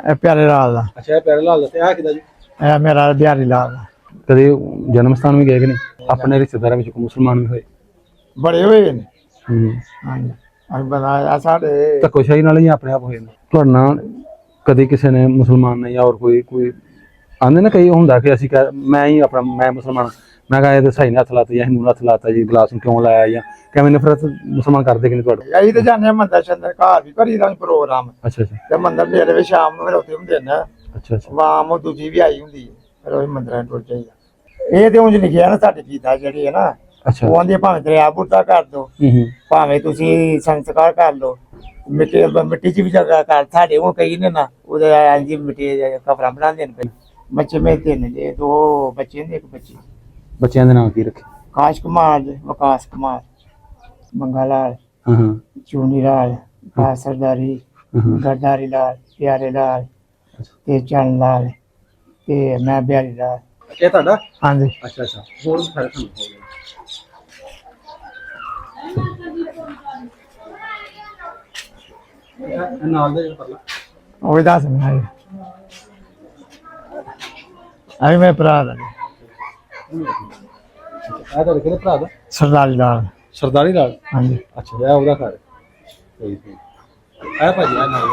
ਇਹ ਪਿਆਰੇ ਲਾਲ ਦਾ। ਅੱਛਾ, ਇਹ ਪਿਆਰੇ ਲਾਲ ਦਾ। ਤੇ ਆ ਕਿਦਾ ਜੀ? ਇਹ ਮੇਰਾ ਬਿਹਾਰੀ ਲਾਲ ਦਾ। ਕਦੇ ਜਨਮ ਸਥਾਨ ਵੀ ਗਏ ਕਿ ਨਹੀਂ? ਆਪਣੇ ਰਿਸ਼ਤੇਦਾਰਾਂ ਵਿੱਚ ਮੁਸਲਮਾਨ ਵੀ ਹੋਏ? ਬੜੇ ਹੋਏ ਨੇ। ਹਾਂਜੀ, ਅਸੀਂ ਬਣਾਇਆ ਸਾਡੇ ਧੱਕੋਸ਼ਾਹੀ ਨਾਲ ਹੀ ਆਪਣੇ ਆਪ ਹੋਏ ਨੇ। ਤੁਹਾਡੇ ਨਾਲ ਕਦੇ ਕਿਸੇ ਨੇ ਮੁਸਲਮਾਨ ਨੇ ਜਾਂ ਹੋਰ ਕੋਈ ਆਂਦੇ ਨਾ, ਕਈ ਹੁੰਦਾ ਕਿ ਅਸੀਂ ਮੈਂ ਹੀ ਆਪਣਾ ਮੈਂ ਮੁਸਲਮਾਨ, ਮੈਂ ਕਹਾਂ ਇਹ ਸਹੀ ਨੇ ਹੱਥ ਲਾਤਾ ਜਾਂ ਹਿੰਦੂ ਨੇ ਹੱਥ ਲਾਤਾ ਜੀ, ਗਲਾਸ ਨੂੰ ਕਿਉਂ ਲਾਇਆ, ਜਾਂ ਕਿਵੇਂ ਨਫ਼ਰਤ ਮੁਸਲਮਾਨ ਕਰਦੇ ਕਿ ਨਹੀਂ ਤੁਹਾਡੇ? ਅਸੀਂ ਤਾਂ ਜਾਂਦੇ ਮੰਦਰ ਸ਼ੰਦਰ ਘਰ ਵੀ ਕਰੀ ਦਾ ਪ੍ਰੋਗਰਾਮ। ਅੱਛਾ ਅੱਛਾ ਤੇ ਮੰਦਰ ਮੇਰੇ ਵੀ ਸ਼ਾਮ ਨੂੰ ਫਿਰ ਉੱਥੇ ਹੁੰਦੇ ਨੇ। ਅੱਛਾ ਅੱਛਾ ਵਾਮ ਦੂਜੀ ਵੀ ਆਈ ਹੁੰਦੀ ਹੈ, ਫਿਰ ਉਹ ਮੰਦਰਾਂ ਟੁੱਟ ਜਾਈਦਾ। ਇਹ ਤੇ ਉਂਝ ਲਿਖਿਆ ਨਾ ਸਾਡੇ ਕੀਤਾ ਜਿਹੜੀ ਹੈ ਨਾ, ਅੱਛਾ। ਉਹ ਆਂਦੀ ਭਾਵੇਂ ਦਰਿਆ ਬੁੱਢਾ ਕਰ ਦੋ, ਭਾਵੇਂ ਤੁਸੀਂ ਸੰਸਕਾਰ ਕਰ ਲਓ, ਮਿੱਟੀ ਚ ਵੀ ਜਗ੍ਹਾ ਕਰ। ਸਾਡੇ ਹੁਣ ਕਈ ਨੇ ਨਾ ਉਹਦੇ ਇੰਜੀ ਮਿੱਟੀ ਕਬਰਾਂ ਬਣਾਉਂਦੇ ਨੇ। ਬੱਚੇ ਮੇਰੇ 3 ਜੇ, 2 ਬੱਚੇ ਨੇ, 1 ਬੱਚੀ। ਬੱਚਿਆਂ ਦੇ ਨਾਮ ਕੀ ਰੱਖੇ? ਕਾਸ਼ ਕੁਮਾਰ, ਵਿਕਾਸ ਕੁਮਾਰ, ਮੰਗਾ ਲਾਲ, ਚੂਨੀ ਲਾਲ, ਸਰਦਾਰੀ, ਗਰਦਾਰੀ ਲਾਲ, ਪਿਆਰੇ ਲਾਲ ਤੇ ਚੰਨ ਲਾਲ ਤੇ ਮੈਂ ਬਿਹਾਰੀ ਲਾਲ। ਇਹ ਤੁਹਾਡਾ? ਹਾਂਜੀ। ਅੱਛਾ ਅੱਛਾ। ਹੋਰ ਸਾਰੇ ਤੁਹਾਨੂੰ ਹੋ ਗਏ ਨਾਲ ਦੇ ਪਰਲਾ ਉਹ ਵੀ ਦੱਸ ਮੈਂ ਆਈ ਮੈਂ ਭਰਾ ਦਾ ਆ ਤਾਂ ਕਿਹੜੇ ਭਰਾ ਦਾ? ਸਰਦਾਰੀ ਲਾਲ। ਸਰਦਾਰੀ ਲਾਲ? ਹਾਂਜੀ। ਅੱਛਾ, ਇਹ ਉਹਦਾ ਘਰ। ਸਹੀ ਸਹੀ। ਆ ਭਾਜੀ ਆ ਨਾਲ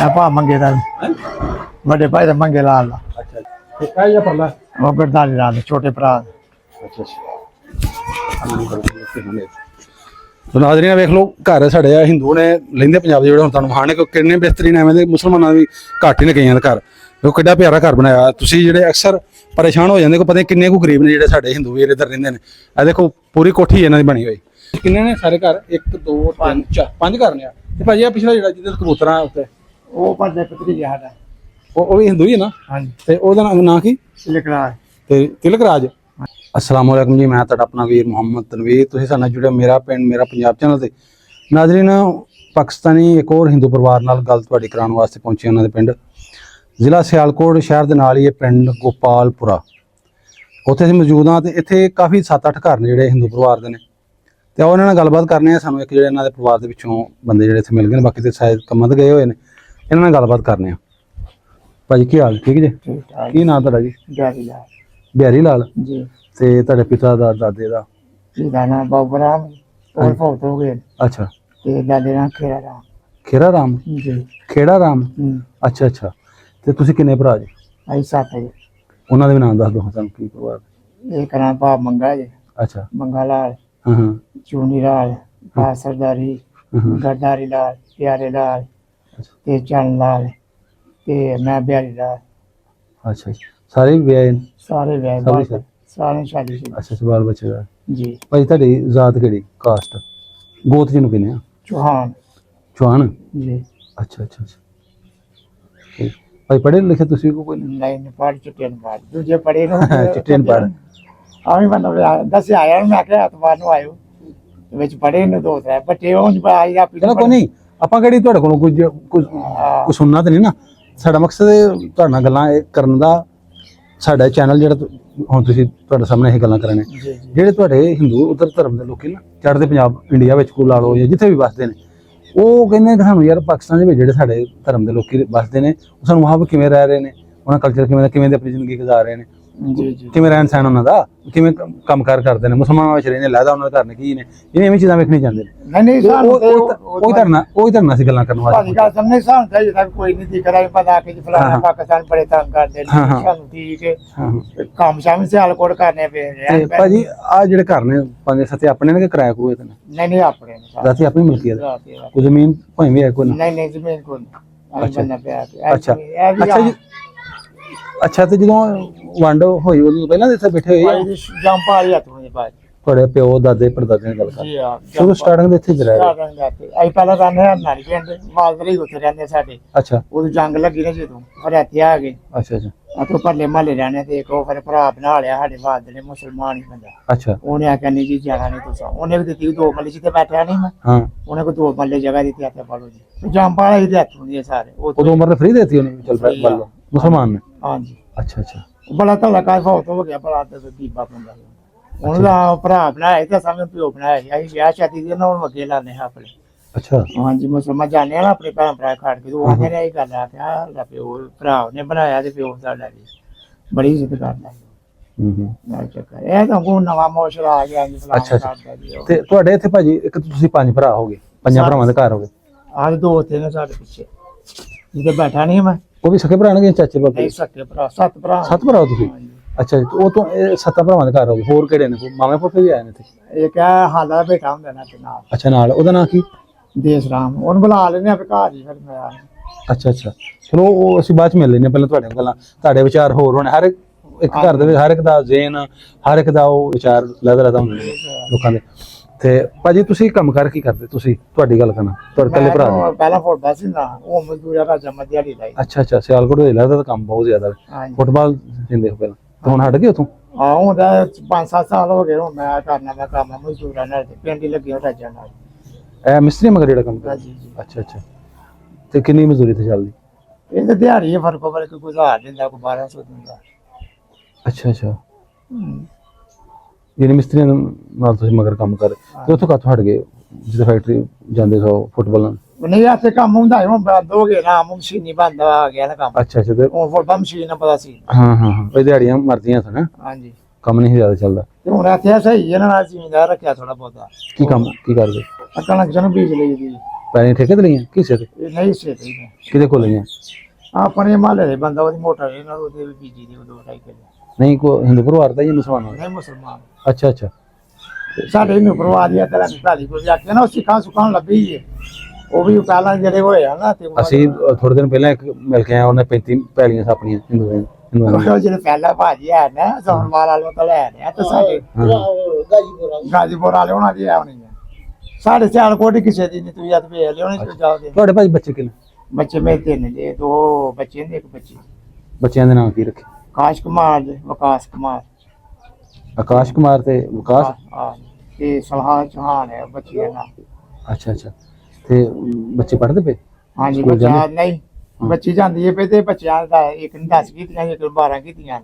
ਇਹ ਭਾ ਮੰਗੇ ਦਾ, ਵੱਡੇ ਭਾਈ ਦਾ ਮੰਗੇ ਲਾਲ ਦਾ। ਅੱਛਾ। ਤੇ ਕਾਹ ਜਾਂ ਪਰਲਾ? ਉਹ ਗਰਦਾਰੀ ਲਾਲ ਦਾ ਛੋਟੇ ਭਰਾ ਦਾ। ਅੱਛਾ ਅੱਛਾ। तो नाज़रीन वेख लो, घर साढ़े हिंदू ने लेंदे पंजाब दे, हुण तुहानूं हाणे किन्ने बेहतरीन एवें दे मुसलमानां भी घट ही ने कईयां दे घर। देखो किड्डा प्यारा घर बनाया। तुसीं जिहड़े अक्सर परेशान हो जांदे को पता नहीं किन्ने को गरीब ने जिहड़े साडे हिंदू वीर इधर रहिंदे ने। आ देखो पूरी कोठी इन्हां दी बनी होई। किन्ने ने सारे घर? 1 2 3 4 5 घर ने। ते भाजी आ पिछला जिहड़ा जिहदे कबूतरां उत्ते ਉਹ ਪਰਦੇ ਪਤਰੀ ਸਾਡਾ ਉਹ ਵੀ ਹਿੰਦੂ ਹੀ ਹੈ ਨਾ? ਹਾਂਜੀ। ਤੇ ਉਹਦਾ ਨਾਂ ਕੀ? ਲਿਖਣਾ ਤੇ ਤਿਲਕ ਰਾਜ। अस्सलाम वालेकुम जी, मैं तुहाडा अपना वीर मुहम्मद तनवीर। तुसीं साडे नाल जुड़े मेरा पिंड मेरा पंजाब चैनल ते। नाज़रीन पाकिस्तानी एक और हिंदू परिवार नाल गल तुहाडी कराउण वास्ते पहुंचे उन्हां दे पिंड ਜ਼ਿਲ੍ਹਾ ਸਿਆਲਕੋਟ शहर ਦੇ ਨਾਲ ਹੀ ਇਹ ਪਿੰਡ ਗੋਪਾਲਪੁਰਾ। ਉੱਥੇ ਅਸੀਂ ਮੌਜੂਦ ਹਾਂ ਤੇ ਇੱਥੇ ਕਾਫੀ 7-8 ਘਰ ਨੇ ਜਿਹੜੇ ਹਿੰਦੂ ਪਰਿਵਾਰ ਦੇ ਨੇ ਤੇ ਉਹਨਾਂ ਨਾਲ ਗੱਲਬਾਤ ਕਰਨੇ ਆ। ਸਾਨੂੰ ਇੱਕ ਜਿਹੜੇ ਇਹਨਾਂ ਦੇ ਪਰਿਵਾਰ ਦੇ ਵਿੱਚੋਂ ਬੰਦੇ ਜਿਹੜੇ ਇੱਥੇ ਮਿਲ ਗਏ ਨੇ, ਬਾਕੀ ਤੇ ਸ਼ਾਇਦ ਕੰਮਾਂ ਤੇ ਗਏ ਹੋਏ ਨੇ। ਇਹਨਾਂ ਨਾਲ ਗੱਲਬਾਤ ਕਰਨੇ ਆ। ਭਾਜੀ ਕੀ ਹਾਲ? ਠੀਕ ਜੀ। ਕੀ ਨਾਮ ਤੁਹਾਡਾ ਜੀ? ਬਿਹਾਰੀ ਲਾਲ। ਬਿਹਾਰੀ ਲਾਲ ਜੀ। ਤੇ ਤੁਹਾਡੇ ਪਿਤਾ ਦਾ ਦਾਦੇ ਦਾ? ਇਹਦਾ ਨਾਮ ਬਾਬਾ ਰਾਮ, ਉਹ ਫੌਤ ਹੋ ਗਏ। ਅੱਛਾ। ਤੇ ਦਾਦੇ ਦਾ ਖੇੜਾ ਰਾਮ। ਖੇੜਾ ਰਾਮ? ਜੀ। ਖੇੜਾ ਰਾਮ। ਅੱਛਾ ਅੱਛਾ। ਤੇ ਤੁਸੀਂ ਕਿੰਨੇ ਭਰਾ ਜੀ? ਅਸੀਂ 7 ਜੀ। ਉਹਨਾਂ ਦੇ ਵੀ ਨਾਮ ਦੱਸ ਦਿਓ ਸਾਨੂੰ, ਕੀ ਪਰਿਵਾਰ? ਇੱਕ ਨਾਮ ਭਾ ਮੰਗਾ ਜੀ। ਅੱਛਾ। ਮੰਗਾ ਲਾਲ, ਚੂਨੀ ਲਾਲ, ਸਰਦਾਰੀ, ਗਰਦਾਰੀ ਲਾਲ, ਪਿਆਰੇ ਲਾਲ ਤੇ ਚੰਨ ਲਾਲ ਤੇ ਮੈਂ ਬਿਹਾਰੀ ਲਾਲ। ਅੱਛਾ ਜੀ। ਸਾਰੇ ਵਿਆਹੇ ਨੇ? ਸਾਰੇ ਵਿਆਹ ਸਾਰੇ ਸ਼ਾਦੀ ਸ਼ੁਦਾ। ਅੱਛਾ, ਬਾਲ ਬੱਚੇ ਦਾ ਜੀ। ਭਾਈ ਤੁਹਾਡੀ ਜ਼ਾਤ ਕਿਹੜੀ? ਕਾਸਟ ਗੋਤ ਜਿਹਨੂੰ ਕਹਿੰਦੇ ਆ? ਚੌਹਾਨ। ਚੌਹਾਨ ਜੀ। ਅੱਛਾ ਅੱਛਾ ਅੱਛਾ। ਭਾਈ ਪੜ੍ਹੇ ਲਿਖੇ ਤੁਸੀਂ? ਕੋਈ ਨਹੀਂ ਪੜ੍ਹ ਚੁੱਕੇ ਨੇ, ਬਾਅਦ ਦੂਜੇ ਪੜ੍ਹੇ ਨੇ ਚਿੱਟੇ ਨੇ ਪੜ੍ਹ। ਆਵੇਂ ਬੰਦਾ ਦੱਸਿਆ ਆਇਆ ਮੈਂ ਕਿਹਾ ਐਤਵਾਰ ਨੂੰ ਆਇਓ ਵਿੱਚ ਪੜ੍ਹੇ ਨੇ 2-3 ਬੱਚੇ ਉਹ ਆਈ ਆਪੀ। ਚਲੋ ਕੋਈ ਨਹੀਂ, ਆਪਾਂ ਕਿਹੜੀ ਤੁਹਾਡੇ ਕੋਲੋਂ ਕੁਝ ਸੁਣਨਾ ਤੇ ਨਹੀਂ ਨਾ। ਸਾਡਾ ਮਕਸਦ ਤੁਹਾਡੇ ਨਾਲ ਗੱਲਾਂ ਕਰਨ ਦਾ। ਸਾਡਾ ਚੈਨਲ ਜਿਹੜਾ ਹੁਣ ਤੁਸੀਂ ਤੁਹਾਡੇ ਸਾਹਮਣੇ ਇਹ ਗੱਲਾਂ ਕਰਨੇ, ਜਿਹੜੇ ਤੁਹਾਡੇ ਹਿੰਦੂ ਉਧਰ ਧਰਮ ਦੇ ਲੋਕੀ ਨਾ ਚੜ੍ਹਦੇ ਪੰਜਾਬ ਇੰਡੀਆ ਵਿੱਚ ਕੋਈ ਲਾ ਲਓ ਜਾਂ ਜਿੱਥੇ ਵੀ ਵੱਸਦੇ ਨੇ, ਉਹ ਕਹਿੰਦੇ ਕਿ ਸਾਨੂੰ ਯਾਰ ਪਾਕਿਸਤਾਨ ਦੇ ਵਿੱਚ ਜਿਹੜੇ ਸਾਡੇ ਧਰਮ ਦੇ ਲੋਕੀ ਵੱਸਦੇ ਨੇ ਉਹ ਸਾਨੂੰ ਵਹਾਂ ਕਿਵੇਂ ਰਹਿ ਰਹੇ ਨੇ, ਉਹਨਾਂ ਕਲਚਰ ਕਿਵੇਂ ਦੀ ਆਪਣੀ ਜ਼ਿੰਦਗੀ ਗੁਜ਼ਾਰ ਰਹੇ ਨੇ, ਕਿਵੇਂ ਰਹਿਣ ਸਹਿਣ ਉਹਨਾਂ ਦਾ, ਕਿਵੇਂ ਕੰਮ ਕਾਰ ਕਰਦੇ ਨੇ, ਮੁਸਲਮਾਨਾਂ ਵਿੱਚ ਰਹਿੰਦੇ ਲਹਿਦਾ ਉਹਨਾਂ ਦੇ ਘਰ ਨੇ ਕੀ ਨੇ, ਇਹ ਐਵੇਂ ਚੀਜ਼ਾਂ ਵੇਖਣੀ ਚਾਹੁੰਦੇ ਨੇ। ਉਹੀ ਧਰਨਾ ਅਸੀਂ ਗੱਲਾਂ ਕਰਨ ਵਾਸਤੇ। ਕੋਈ ਨਹੀਂ ਦਿਖ ਰਿਹਾ ਪਤਾ ਕਿ ਫਲਾਣਾ ਪਾਕਿਸਤਾਨ ਬੜੇ ਤੰਗ ਕਰਦੇ ਨੇ ਸਾਨੂੰ, ਠੀਕ ਹੈ ਕੰਮ ਸ਼ਾਮ ਸਿਆਲਕੋਟ ਕਰਨੇ ਪਏ। ਭਾਜੀ ਆ ਜਿਹੜੇ ਘਰ ਨੇ 5-7 ਆਪਣੇ ਨੇ ਕਿ ਕਿਰਾਇਆ ਕਰੂਏ ਤੇ? ਨਹੀਂ ਆਪਣੇ ਰਾਤੀ ਆਪਣੀ ਮਿਲਕੀਅਤ? ਕੋਈ ਜ਼ਮੀਨ ਭਾਵੇਂ ਵੀ ਹੈ ਕੋਈ? ਨਹੀਂ ਜ਼ਮੀਨ ਕੋਈ ਨਹੀਂ। ਅੱਛਾ ਅੱਛਾ ਜੀ। ਅੱਛਾ, ਤੇ ਜਦੋਂ ਵੰਡ ਹੋਈ ਉਦੋਂ ਪਹਿਲਾਂ ਇੱਥੇ ਬੈਠੇ ਹੋਏ ਜੰਪ ਆ ਰਿਹਾ ਤੁਹਾਡੇ ਪਿਓ ਦਾਦੇ ਪੜਦਾਦੇ ਦੀ ਗੱਲ ਕਰ? ਸ਼ੁਰੂ ਸਟਾਰਟਿੰਗ ਦੇ ਇੱਥੇ ਹੀ ਰਹੇ? ਅਸੀਂ ਪਹਿਲਾਂ ਰਹਿੰਦੇ ਹਾਂ ਨਾਲੀ ਪਿੰਡ, ਮਾਲਦਰੀ ਉੱਥੇ ਰਹਿੰਦੇ ਸਾਡੇ। ਅੱਛਾ। ਉਦੋਂ ਜੰਗ ਲੱਗੀ ਨਾ ਜਦੋਂ ਫਿਰ ਇੱਥੇ ਆ ਗਏ। ਅੱਛਾ ਅੱਛਾ। ਅਤੇ ਪਰਲੇ ਮਹੱਲੇ ਰਹਿਣੇ ਤੇ ਇੱਕ ਉਹ ਫਿਰ ਭਰਾ ਬਣਾ ਲਿਆ ਸਾਡੇ ਬਾਦ ਨੇ, ਮੁਸਲਮਾਨ ਹੀ ਬੰਦਾ। ਅੱਛਾ। ਉਹਨੇ ਆਖਿਆ ਨਹੀਂ ਜੀ ਜਾਣਾ ਨਹੀਂ ਤੁਸੀਂ। ਉਹਨੇ ਵੀ ਦਿੱਤੀ 2 ਮੱਲੇ ਜਿੱਥੇ ਬੈਠਿਆ ਨਹੀਂ ਮੈਂ। ਹਾਂ। ਉਹਨੇ ਕੋਈ 2 ਮੱਲੇ ਜਗ੍ਹਾ ਦਿੱਤੀ ਇੱਥੇ ਪਾਲੋ ਜੀ। ਜੰਪ ਵਾਲਾ ਹੀ ਦੇ ਹੱਥ ਹੁੰਦੀ ਸਾਰੇ। ਉਦੋਂ ਉਮਰ ਫ੍ਰੀ ਦੇਤੀ ਉਹਨੇ? ਚੱਲ ਬੱਲ ਮੁਸਲਮਾਨ ਨੇ? ਹਾਂਜੀ। ਅੱਛਾ ਅੱਛਾ। ਬੜਾ ਧੜਾ ਕਾਇ ਫੌਤ ਹੋ ਗਿਆ ਬੜਾ ਤੇ ਦੀਪਾ ਬੰਦਾ। ਉਹਨਾਂ ਦਾ ਭਰਾ ਬਣਾਇਆ ਤੇ ਸਾਨੂੰ ਪਿਓ ਬਣਾਇਆ। ਅਸੀਂ ਵਿਆਹ ਸ਼ਾਦੀ ਦੇ ਨਾਲ ਅੱਗੇ ਲਾਣੇ ਆਪਣੇ ਅੱਛਾ ਹਾਂਜੀ ਮੁਸਲਮਾਨ ਜਾਣੇ ਆ ਨਾ ਆਪਣੇ ਭੈਣ ਭਰਾ ਖੜ ਕੇ ਉਹ ਆਂਦੇ ਨੇ ਇਹ ਗੱਲ ਆ ਕਿ ਆਹ ਪਿਓ ਭਰਾ ਨੇ ਬਣਾਇਆ ਤੇ ਪਿਓ ਸਾਡਾ ਵੀ ਬੜੀ ਇੱਜ਼ਤ ਕਰਦਾ ਨਾਲ ਚੱਕਰ ਇਹ ਤਾਂ ਕੋਈ ਨਵਾਂ ਮੋਸ਼ਰ ਆ ਗਿਆ ਜੀ ਅੱਛਾ ਫਲਾਣਾ ਅੱਛਾ ਕਰਦਾ ਜੀ ਉਹ। ਤੇ ਤੁਹਾਡੇ ਇੱਥੇ ਭਾਜੀ ਇੱਕ ਤਾਂ ਤੁਸੀਂ 5 ਭਰਾ ਹੋਗੇ, 5 ਭਰਾਵਾਂ ਦੇ ਘਰ ਹੋਗੇ, ਆਹ ਦੋ ਤਿੰਨ ਸਾਡੇ ਪਿੱਛੇ ਜਿੱਥੇ ਬੈਠਾ ਨਹੀਂ ਮੈਂ ਉਹ ਵੀ ਸਕੇ ਭਰਾ ਨੇ ਚਾਚੇ ਬਾਪੇ? ਨਹੀਂ ਸਕੇ ਭਰਾ 7 ਭਰਾ 7 ਭਰਾ ਹੋ ਤੁਸੀਂ? ਅੱਛਾ ਜੀ, ਉਹ ਤੋਂ ਇਹ 7 ਭਰਾਵਾਂ ਦੇ ਘਰ ਹੋਗੇ। ਹੋਰ ਕਿਹੜੇ ਨੇ? ਕੋਈ ਮਾਮੇ ਪਾਪੇ ਵੀ ਆਏ ਨੇ ਇੱਥੇ? ਇੱਕ ਆ ਹਾਲਾ ਬੇਟਾ ਹੁੰਦਾ ਨਾ ਤੇ ਨਾਲ ਅੱਛਾ, ਨਾਲ ਉਹਦਾ ਨਾਂ ਕੀ? ਦੇਸ ਰਾਮ ਉਹਨੂੰ ਬੁਲਾ ਲੈਨੇ ਆ ਫਿਰ ਘਰ ਹੀ ਫਿਰ ਮੈਂ ਅੱਛਾ ਅੱਛਾ, ਚਲੋ ਉਹ ਅਸੀਂ ਬਾਅਦ ਚ ਮਿਲ ਲੈਂਦੇ, ਪਹਿਲਾਂ ਤੁਹਾਡੇ ਗੱਲਾਂ, ਤੁਹਾਡੇ ਵਿਚਾਰ ਹੋਰ ਹੋਣੇ। ਹਰ ਇੱਕ ਘਰ ਦੇ ਵਿੱਚ ਹਰ ਇੱਕ ਦਾ ਜ਼ੇਨ, ਹਰ ਇੱਕ ਦਾ ਉਹ ਵਿਚਾਰ ਅਲੱਗ ਹੁੰਦੇ ਨੇ ਲੋਕਾਂ ਦੇ। ਤੇ ਭਾਜੀ ਤੁਸੀਂ ਕੰਮ ਕਰ ਕੀ ਕਰਦੇ? ਤੁਸੀਂ ਤੁਹਾਡੀ ਗੱਲ ਕਰਨਾ, ਤੁਹਾਡੇ ਇਕੱਲੇ ਭਰਾ ਨੇ? ਪਹਿਲਾਂ ਫੁੱਟਬਾਲ ਸੀ ਨਾ, ਉਹ ਮਜ਼ਦੂਰਾ ਰਾਜਾ ਮਧਿਆੜੀ ਦਾ ਅੱਛਾ ਅੱਛਾ, ਸਿਆਲਕੋਟ ਦੇ ਲੱਗਦਾ ਤਾਂ ਕੰਮ ਬਹੁਤ ਜ਼ਿਆਦਾ। ਫੁੱਟਬਾਲ ਜਿੰਦੇ ਹੋ ਪਹਿਲਾਂ, ਤੇ ਹੁਣ ਹਟ ਗਏ ਉਥੋਂ? ਹਾਂ ਹੁਣ 5-7 ਸਾਲ ਹੋ ਗਏ ਹੁਣ ਮੈਂ ਕਰਨਾ ਮੈਂ ਕੰਮ ਮਜ਼ਦੂਰਾਂ ਨਾਲ ਤੇ ਪਿੰਡ ਹੀ ਲੱਗੇ ਰਾਜਾ ਨਾਲ। ਇਹ ਮਿਸਤਰੀ ਮਗਰ ਜਿਹੜਾ ਕੰਮ ਕਰਦਾ? ਜੀ ਜੀ। ਅੱਛਾ ਅੱਛਾ, ਤੇ ਕਿੰਨੀ ਮਜ਼ਦੂਰੀ ਤੇ ਚੱਲਦੀ? ਇਹ ਤਾਂ ਦਿਹਾੜੀ ਹੈ ਫਰਕੋ ਫਰਕ ਕੋਈ 1000 ਦਿੰਦਾ ਕੋਈ 1200 ਦਿੰਦਾ। ਅੱਛਾ ਅੱਛਾ, ਯਾਨੀ ਮਿਸਤਰੀਆਂ ਨਾਲ ਤੁਸੀਂ ਮਗਰ ਕੰਮ ਕਰ ਤੇ ਉੱਥੋਂ ਕਾਹਤੋਂ ਹਟ ਗਏ ਜਿੱਥੇ ਫੈਕਟਰੀ ਜਾਂਦੇ ਸੋ ਫੁੱਟਬਾਲ ਨਾਲ? ਨਹੀਂ ਇੱਥੇ ਕੰਮ ਹੁੰਦਾ ਹੁਣ ਬੰਦ ਹੋ ਗਿਆ ਨਾ, ਮਸ਼ੀਨੀ ਬੰਦ ਆ ਗਿਆ ਨਾ ਕੰਮ। ਅੱਛਾ ਅੱਛਾ, ਤੇ ਹੁਣ ਫੁੱਟਬਾਲ ਮਸ਼ੀਨ ਪਤਾ ਸੀ। ਹਾਂ ਹਾਂ ਹਾਂ, ਇਹ ਦਿਹਾੜੀਆਂ ਮਰਦੀਆਂ ਸਨ, ਹਾਂਜੀ ਕੰਮ ਨਹੀਂ ਜ਼ਿਆਦਾ ਚੱਲਦਾ। ਤੇ ਹੁਣ ਇੱਥੇ ਸਹੀ ਹੈ ਨਾ, ਜ਼ਿਮੀਂਦਾਰ ਰੱਖਿਆ ਥੋੜਾ ਬਹੁਤਾ। ਕੀ ਕੰਮ ਕੀ ਕਰਦੇ? ਕਣਕ ਜਨ ਬੀਜ ਲਈ ਦੀ ਪੈਣੀ ਠੇਕੇ ਤੇ ਲਈਆਂ ਕਿਸੇ ਤੇ? ਇਹ ਨਹੀਂ ਸੇ ਤੇ ਕਿਹਦੇ ਕੋਲ ਲਈਆਂ? ਆਪਣੇ ਮਹੱਲੇ ਦੇ ਬੰਦਾ ਉਹਦੀ ਮੋਟਰ ਇਹਨਾਂ ਉਹਦੇ ਵੀ ਬੀਜੀ ਦੀ 2-2.5 ਕਿੱਲੇ। ਨਹੀਂ ਕੋ ਹਿੰਦੂ ਪਰਿਵਾਰ ਦਾ ਜਾਂ ਮੁਸਲਮਾਨ? ਨਹੀਂ ਮੁਸਲਮਾਨ। ਅੱਛਾ ਅੱਛਾ, ਸਾਡੇ ਹਿੰਦੂ ਪਰਿਵਾਰ ਦੀ ਤਲਾ ਨਿਕਾਲੀ ਕੋਈ ਆਖਿਆ ਨਾ ਉਹ ਸਿੱਖਾਂ ਸੁੱਖਾਂ ਲੱਭੀ ਹੈ, ਉਹ ਵੀ ਪਹਿਲਾਂ ਜਿਹੜੇ ਹੋਏ ਆ ਨਾ। ਤੇ ਅਸੀਂ ਥੋੜੇ ਦਿਨ ਪਹਿਲਾਂ ਇੱਕ ਮਿਲ ਕੇ ਆਏ, ਉਹਨੇ 35 ਪੈਲੀਆਂ ਸਾਪਣੀਆਂ ਹਿੰਦੂਆਂ ਉਹ ਜਿਹੜੇ ਪਹਿਲਾ ਭਾਜੀ ਹੈ ਨਾ ਸੋਨਵਾਲ ਵਾਲੋਂ ਤਾਂ ਲੈ ਰਿਹਾ ਤੇ ਸਾਡੇ ਗਾਜੀਪੁਰ ਵਾਲੇ ਉਹਨਾਂ ਦੀ ਆਉਣੀ ਹੈ। ਸਾਡੇ ਸਿਆਲਕੋਟ ਹੀ ਕਿਸੇ ਦੀ ਨਹੀਂ, ਤੁਸੀਂ ਜਦ ਵੇਖ ਲਿਓ ਨਹੀਂ ਜਾਓਗੇ। ਤੁਹਾਡੇ ਭਾਈ ਬੱਚੇ ਕਿੰਨੇ? ਬੱਚੇ ਮੇਰੇ 3 ਜੇ, 2 ਬੱਚੇ ਨੇ, 1 ਬੱਚੀ। ਬੱਚਿਆਂ ਦੇ ਨਾਮ ਕੀ ਰੱਖੇ? ਆਕਾਸ਼ ਕੁਮਾਰ ਦੇ, ਵਿਕਾਸ ਕੁਮਾਰ। ਆਕਾਸ਼ ਕੁਮਾਰ ਤੇ ਵਿਕਾਸ? ਹਾਂ, ਤੇ ਸਲਹਾਨ ਚੌਹਾਨ ਹੈ ਬੱਚੀਆਂ ਦਾ। ਅੱਛਾ ਅੱਛਾ, ਤੇ ਬੱਚੇ ਪੜ੍ਹਦੇ ਪਏ? ਹਾਂਜੀ ਬੱਚਾ ਨਹੀਂ, ਬੱਚੀ ਜਾਂਦੀ ਹੈ ਪਏ ਤੇ ਬੱਚਿਆਂ ਦਾ ਇੱਕ ਨੇ 10 ਕੀਤੀਆਂ, ਇੱਕ ਨੇ 12 ਕੀਤੀਆਂ,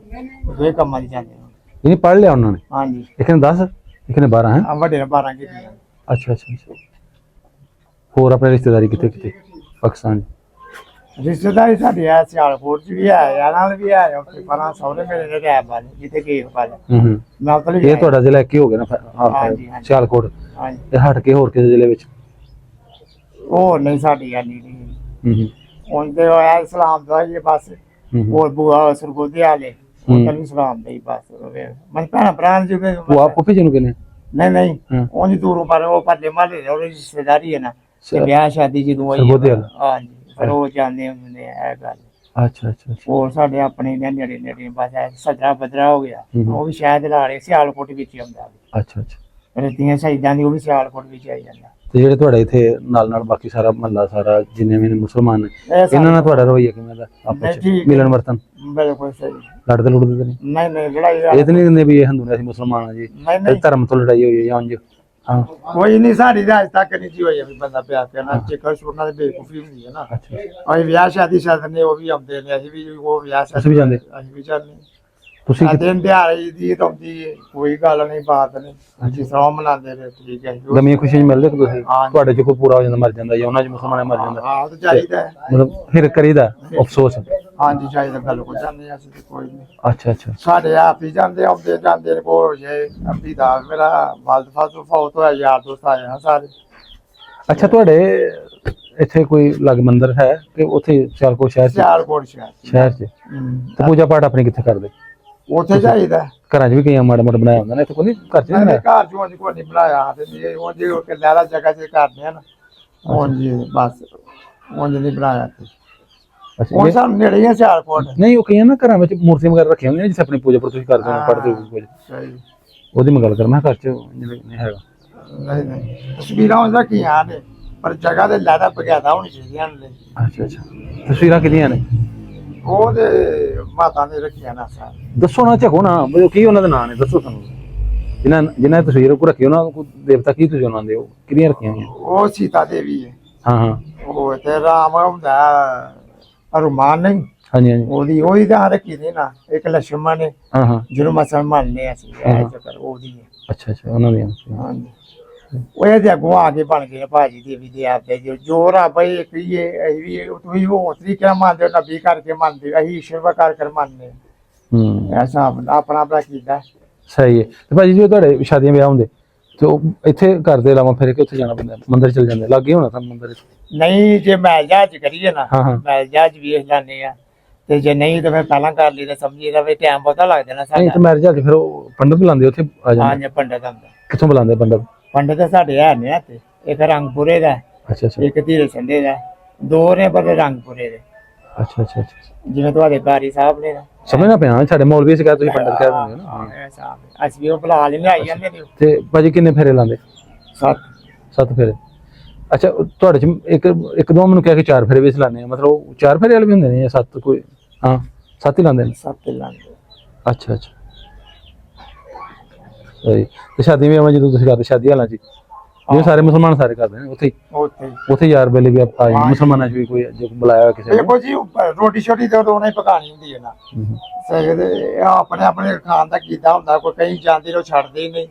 ਦੋਵੇਂ ਕੰਮਾਂ ਦੀ ਜਾਂਦੇ ਨੇ। ਇਹ ਪੜ੍ਹ ਲਿਆ ਉਹਨਾਂ ਨੇ? ਹਾਂਜੀ, ਇੱਕ ਨੇ 10 ਇੱਕ ਨੇ 12 ਹੈ? ਵੱਡੇ ਨੇ 12 ਕੀਤੀਆਂ। ਅੱਛਾ ਅੱਛਾ ਅੱਛਾ, ਹੋਰ ਆਪਣੇ ਰਿਸ਼ਤੇਦਾਰੀ ਕਿੱਥੇ ਕਿੱਥੇ? ਪਾਕਿਸਤਾਨ? ਰਿਸ਼ਤੇਦਾਰੀ ਸਾਡੇ ਆ ਸਿਆਲਕੋਟ ਚ ਵੀ ਹੈ, ਯਾਰ ਨਾਲ ਵੀ ਹੈ, ਉੱਥੇ ਪਰਾਂ ਸਹੁਰੇ ਮੇਰੇ ਨੇ ਰੈਬ ਵਾਲੇ ਜਿੱਥੇ ਗਏ ਵਾਲੇ ਨਾਲ ਤਾਂ ਇਹ ਤੁਹਾਡਾ ਜ਼ਿਲ੍ਹਾ ਕੀ ਹੋ ਗਿਆ ਨਾ ਹਾਂਜੀ, ਹਾਂਜੀ। ਸਿਆਲਕੋਟ? ਹਾਂਜੀ, ਤੇ ਹਟ ਕੇ ਹੋਰ ਕਿਸੇ ਜ਼ਿਲ੍ਹੇ ਵਿੱਚ? ਉਹ ਨਹੀਂ ਸਾਡੀ ਗੱਲ ਨਹੀਂ ਹੁਣ ਤੇ ਹੋਇਆ ਇਸਲਾਮ ਦਾ ਹੀ ਬਸ। ਹੋਰ ਬੁਆ ਸਰਗੋਦੇ ਵਾਲੇ ਉਹ ਤਾਂ ਇਸਲਾਮ ਦਾ ਹੀ ਬਸ। ਮੈਂ ਭੈਣ ਭਰਾ ਜੀ ਉਹ ਆਪੋ ਜੀ ਨੂੰ ਕਿਨੇ? ਨਹੀਂ ਉਹਦੀ ਦੂਰੋਂ ਪਰ ਉਹ ਪਰਲੇ ਮਾਲੇ ਦੇ ਉਹਦੀ ਰਿਸ਼ਤੇਦਾਰੀ ਹੈ ਨਾ, ਤੇ ਵਿਆਹ ਸ਼ਾਦੀ ਜਦੋਂ ਹੋਈ ਹਾਂਜੀ ਫਿਰ ਉਹ ਜਾਂਦੇ ਹੁੰਦੇ ਇਹ ਗੱਲ। ਅੱਛਾ ਅੱਛਾ, ਹੋਰ ਸਾਡੇ ਆਪਣੇ ਨੇੜੇ ਨੇੜੇ ਬਸ ਸਜਰਾ ਬਦਰਾ ਹੋ ਗਿਆ, ਉਹ ਵੀ ਸ਼ਾਇਦ ਲਾ ਰਹੇ ਸਿਆਲਕੋਟ ਵਿੱਚ ਹੀ ਆਉਂਦਾ। ਅੱਛਾ ਅੱਛਾ, ਰਤੀਆਂ ਸ਼ਹੀਦਾਂ ਦੀ ਉਹ ਵੀ ਸਿਆਲਕੋਟ ਵਿੱਚ ਆਈ ਜਾਂਦਾ। ਤੇ ਜਿਹੜੇ ਤੁਹਾਡੇ ਇੱਥੇ ਨਾਲ ਨਾਲ ਬਾਕੀ ਸਾਰਾ ਮਹੱਲਾ ਸਾਰਾ ਜਿੰਨੇ ਵੀ ਮੁਸਲਮਾਨ ਨੇ, ਇਹਨਾਂ ਨਾਲ ਤੁਹਾਡਾ ਰਵੱਈਆ ਕਿਵੇਂ ਦਾ ਆਪਸ ਵਿੱਚ ਮਿਲਣ ਵਰਤਨ? ਬਿਲਕੁਲ ਸਹੀ। ਲੜਦੇ ਲੁੜਦੇ ਤਾਂ ਨਹੀਂ? ਨਹੀਂ ਲੜਾਈ ਇਹ ਤਾਂ ਨਹੀਂ ਕਹਿੰਦੇ ਵੀ ਇਹ ਹਿੰਦੂ ਨੇ ਅਸੀਂ ਮੁਸਲਮਾਨ ਆ ਜੀ, ਧਰਮ ਤੋਂ ਲੜਾਈ ਹੋਈ ਹੈ ਜਾਂ ਉਂਝ? ਹਾਂ, ਕੋਈ ਨਹੀਂ ਸਾਡੀ ਤਾਂ ਅੱਜ ਤੱਕ ਨਹੀਂ ਜੀ ਹੋਈ ਵੀ ਬੰਦਾ ਪਿਆਰ ਕਰਨਾ ਚੇਕਰ ਛੋੜਨਾ ਤੇ ਬੇਵਕੂਫੀ ਹੁੰਦੀ ਹੈ ਨਾ। ਅੱਛਾ, ਅਸੀਂ ਵਿਆਹ ਸ਼ਾਦੀ ਨੇ ਉਹ ਵੀ ਆਉਂਦੇ ਨੇ, ਅਸੀਂ ਵੀ ਉਹ ਵਿਆਹ ਤੁਸੀਂ ਵੀ ਜਾਂਦੇ? ਅਸੀਂ ਵੀ ਜਾਂਦੇ। ਤੁਸੀਂ ਦਿਨ ਦਿਹਾੜੇ ਦੀ ਤਾਂ ਆਉਂਦੀ ਕੋਈ ਗੱਲ ਨਹੀਂ, ਬਾਤ ਨਹੀਂ, ਜਿਸ ਤਰ੍ਹਾਂ ਮਨਾਉਂਦੇ ਨੇ ਠੀਕ ਹੈ। ਗਮੀਆਂ ਖੁਸ਼ੀਆਂ ਮਿਲਦੇ ਕਿ ਤੁਸੀਂ ਤੁਹਾਡੇ ਚ ਕੋਈ ਪੂਰਾ ਹੋ ਜਾਂਦਾ ਮਰ ਜਾਂਦਾ ਜਾਂ ਉਹਨਾਂ ਚ ਮੁਸਲਮਾਨ ਮਰ ਜਾਂਦਾ? ਹਾਂ ਤਾਂ ਚਾਹੀਦਾ ਮਤਲਬ ਫਿਰ ਕਰੀਦਾ ਅਫਸੋਸ? ਹਾਂਜੀ ਚਾਹੀਦਾ, ਬਿਲਕੁਲ ਜਾਂਦੇ ਅਸੀਂ ਕੋਈ ਨਹੀਂ। ਅੱਛਾ ਅੱਛਾ, ਸਾਡੇ ਆਪ ਹੀ ਜਾਂਦੇ ਆਉਂਦੇ ਜਾਂਦੇ ਕੋਲ ਜੇ ਅੱਬੀ ਦਾ ਮੇਰਾ ਵਾਲਦ ਫਾਸੂ ਫੌਤ ਹੋਇਆ, ਯਾਰ ਦੋਸਤ ਆਏ ਹਾਂ ਸਾਰੇ। ਅੱਛਾ, ਤੁਹਾਡੇ ਇੱਥੇ ਕੋਈ ਲੱਗ ਮੰਦਿਰ ਹੈ ਕਿ ਉੱਥੇ ਸਿਆਲਕੋਟ ਸ਼ਹਿਰ ਚ? ਸਿਆਲਕੋਟ ਸ਼ਹਿਰ ਚ। ਤੇ ਪੂਜਾ ਪਾਠ ਆਪਣੀ ਕਿੱਥੇ ਕਰਦੇ? ਉੱਥੇ ਚਾਹੀਦਾ। ਘਰਾਂ ਚ ਵੀ ਕਈ ਮਾੜਾ ਮੋਟਾ ਬਣਾਇਆ ਹੁੰਦਾ ਨਾ, ਇੱਥੇ ਕੋਈ ਨਹੀਂ ਘਰ ਚ? ਘਰ ਚੋਂ ਕੋਈ ਨਹੀਂ ਬਣਾਇਆ ਤੇ ਉਹ ਜੇ ਲਹਿਰਾ ਜਗ੍ਹਾ ਚ ਕਰਦੇ ਆ ਨਾ, ਉਂਝ ਬਸ ਉਂਝ ਨਹੀਂ ਬਣਾਇਆ। ਉਹ ਸਾਨੂੰ ਨੇੜੇ ਹੀ ਆ ਸਿਆਲਕੋਟ। ਨਹੀਂ, ਉਹ ਕਈਆਂ ਨਾ ਘਰਾਂ ਵਿੱਚ ਮੂਰਤੀਆਂ ਵਗੈਰਾ ਰੱਖੀਆਂ ਹੁੰਦੀਆਂ ਜਿੱਥੇ ਆਪਣੀ ਪੂਜਾ ਪਰ ਤੁਸੀਂ ਕਰਦੇ ਹੋ, ਪੜ੍ਹਦੇ ਹੋ ਕੁਝ, ਉਹਦੀ ਮੈਂ ਗੱਲ ਕਰ। ਮੈਂ ਘਰ ਚ ਨਹੀਂ ਹੈਗਾ। ਨਹੀਂ ਤਸਵੀਰਾਂ ਉਹਦਾ ਕੀ ਹਾਲ ਹੈ, ਪਰ ਜਗ੍ਹਾ ਤੇ ਲਹਿਰਾ ਬਗਿਆਦਾ ਹੋਣੀ ਚਾਹੀਦੀਆਂ ਨੇ। ਅੱਛਾ ਅੱਛਾ, ਤਸਵੀਰਾਂ ਕਿਹਦੀਆਂ ਨੇ? ਉਹ ਤੇ ਮਾਤਾ ਨੇ ਰੱਖਿਆ ਨਾ ਸਾਰੇ। ਦੱਸੋ ਨਾ, ਝਕੋ ਨਾ, ਕੀ ਉਹਨਾਂ ਦੇ ਨਾਂ ਨੇ ਦੱਸੋ ਸਾਨੂੰ। ਜਿਨ੍ਹਾਂ ਤਸਵੀਰ ਕੋ ਰੱਖੀ ਉਹਨਾਂ ਕੋ ਦੇਵਤਾ ਕੀ ਤੁਸੀਂ ਉਹਨਾਂ ਦੇ, ਉਹ ਕਿਹਦੀਆਂ ਰੱਖੀਆਂ ਹੋਈਆਂ? ਉਹ ਸੀਤਾ ਦੇਵੀ ਹੈ। ਹਾਂ ਹਾਂ, ਉਹ ਤੇ ਰਾਮ ਹੁੰਦਾ ਹਨੂੰਮਾਨ ਨਹੀਂ? ਹਾਂਜੀ ਹਾਂਜੀ, ਉਹਦੀ ਤਾਂ ਰੱਖੀ ਦੀ ਨਾ। ਇੱਕ ਲక్ష్మణ ਨੇ ਹਾਂ ਹਾਂ, ਜਿਹਨੂੰ ਮੁਸਲਮਾਨ ਨੇ ਅਸੀਂ ਚੱਕਰ ਉਹਦੀ ਹੈ। ਅੱਛਾ ਅੱਛਾ, ਉਹਨਾਂ ਦੀਆਂ। ਹਾਂਜੀ, ਉਹ ਇਹਦੇ ਅੱਗੋਂ ਆ ਕੇ ਬਣ ਗਏ ਨੇ ਭਾਜੀ ਦੇ ਵੀ ਦੇ ਆਪਦੇ ਜੋ ਰੱਬ ਇਹ ਕਹੀਏ ਅਸੀਂ ਵੀ ਤੁਸੀਂ ਉਹ ਤਰੀਕੇ ਨਾਲ ਮੰਨਦੇ ਹੋ, ਨਬੀ ਕਰਕੇ ਮੰਨਦੇ ਹੋ, ਅਸੀਂ ਈਸ਼ਵਰ ਕਰ ਮੰਨਦੇ ਐਸਾ ਆਪਣਾ ਆਪਣਾ ਕੀਤਾ। ਸਹੀ ਹੈ। ਤੇ ਭਾਜੀ ਜੋ ਤੁਹਾਡੇ ਸ਼ਾਦੀਆਂ ਵਿਆਹ ਹੁੰਦੇ ਤੇ ਉਹ ਇੱਥੇ ਕਰਦੇ ਲਾਵਾਂ ਫਿਰ ਕੇ ਉੱਥੇ ਜਾਣਾ ਪੈਂਦਾ, ਮੰਦਿਰ ਚਲ ਜਾਂਦੇ, ਲੱਗੇ ਹੋਣਾ ਤਾਂ ਮੰਦਿਰ? ਨਹੀਂ ਜੇ ਮੈਲ ਜਹਾਜ਼ ਕਰੀਏ ਨਾ, ਹਾਂ। ਮੈਲ ਜਹਾਜ਼ ਵੇਖ ਲੈਂਦੇ ਆ, ਤੇ ਜੇ ਨਹੀਂ ਤਾਂ ਫਿਰ ਪਹਿਲਾਂ ਕਰ ਲਈ ਤਾਂ ਸਮਝੀ ਦਾ ਵੀ ਟਾਈਮ ਬਹੁਤਾ ਲੱਗ ਜਾਣਾ ਨਹੀਂ ਸਾਡਾ। ਤੇ ਮੈਰਿਜ ਆ ਕੇ ਫਿਰ ਉਹ ਪੰਡਤ ਬੁਲਾਉਂਦੇ ਉੱਥੇ ਆ ਜਾਂਦੇ? ਹਾਂਜੀ ਪੰਡਤ ਆਉਂਦਾ। ਕਿੱਥੋਂ ਬੁਲਾਉਂਦੇ ਪੰਡਤ? ਪੰਡਤ ਤਾਂ ਸਾਡੇ ਹੈ ਨੇ ਤੇ ਇੱਕ ਰੰਗਪੁਰੇ ਦਾ, ਅੱਛਾ ਅੱਛਾ ਇੱਕ ਧੀਰੇ ਸੰਧੇ ਦਾ, ਦੋ ਨੇ ਪਰ ਰੰਗਪੁਰੇ ਦੇ, ਅੱਛਾ ਅੱਛਾ ਅੱਛਾ ਜਿਵੇਂ ਤੁਹਾਡੇ ਕਾਰੀ ਸਾਹਿਬ ਨੇ। ਸਮਝਣਾ ਪਿਆ ਸਾਡੇ ਮੌਲਵੀ ਸੀਗਾ, ਤੁਸੀਂ ਪੰਡਤ ਕਹਿ ਦਿੰਦੇ ਹੋ ਨਾ। ਐਸਾ ਅਸੀਂ ਵੀ ਉਹ ਬੁਲਾ ਲੈਂਦੇ, ਆਈ ਜਾਂਦੇ ਨੇ। ਤੇ ਭਾਜੀ ਕਿੰਨੇ ਫੇਰੇ ਲਾਉਂਦੇ? 7 ਫੇਰੇ। ਅੱਛਾ ਤੁਹਾਡੇ ਚ ਇੱਕ ਦੋ ਮੈਨੂੰ ਕਿਹਾ ਕਿ 4 ਫੇਰੇ ਵੀ ਲਾਉਂਦੇ ਆ, ਮਤਲਬ ਉਹ 4 ਫੇਰੇ ਵਾਲੇ ਵੀ ਹੁੰਦੇ ਨੇ ਜਾਂ 7? ਕੋਈ ਹਾਂ 7 ਹੀ ਲਾਉਂਦੇ ਨੇ। 7 ਲਾਂਦੇ। ਅੱਛਾ ਅੱਛਾ ਸਹੀ। ਤੇ ਸ਼ਾਦੀ ਵੀ ਜਦੋਂ ਤੁਸੀਂ ਕਰਦੇ ਸ਼ਾਦੀ ਹਾਲਾਂ ਚ ਜਿਵੇਂ ਸਾਰੇ ਮੁਸਲਮਾਨ ਸਾਰੇ ਕਰਦੇ ਨੇ ਉੱਥੇ ਉੱਥੇ ਯਾਰ ਵੇਲੇ ਵੀ ਆ ਜਾਂਦੇ ਮੁਸਲਮਾਨਾਂ ਚ ਵੀ ਕੋਈ ਜੇ ਬੁਲਾਇਆ ਕਿਸੇ ਨੇ? ਦੇਖੋ ਜੀ ਰੋਟੀ ਛੋਟੀ ਤਾਂ ਉਹਨੇ ਪਕਾਣੀ ਹੁੰਦੀ ਹੈ ਨਾ, ਸਹੀ ਆਪਣੇ ਆਪਣੇ ਖਾਣ ਦਾ ਕੀਤਾ ਹੁੰਦਾ, ਕੋਈ ਕਈ ਜਾਂਦੇ ਨੇ ਉਹ ਛੱਡਦੇ ਹੀ ਨਹੀਂ,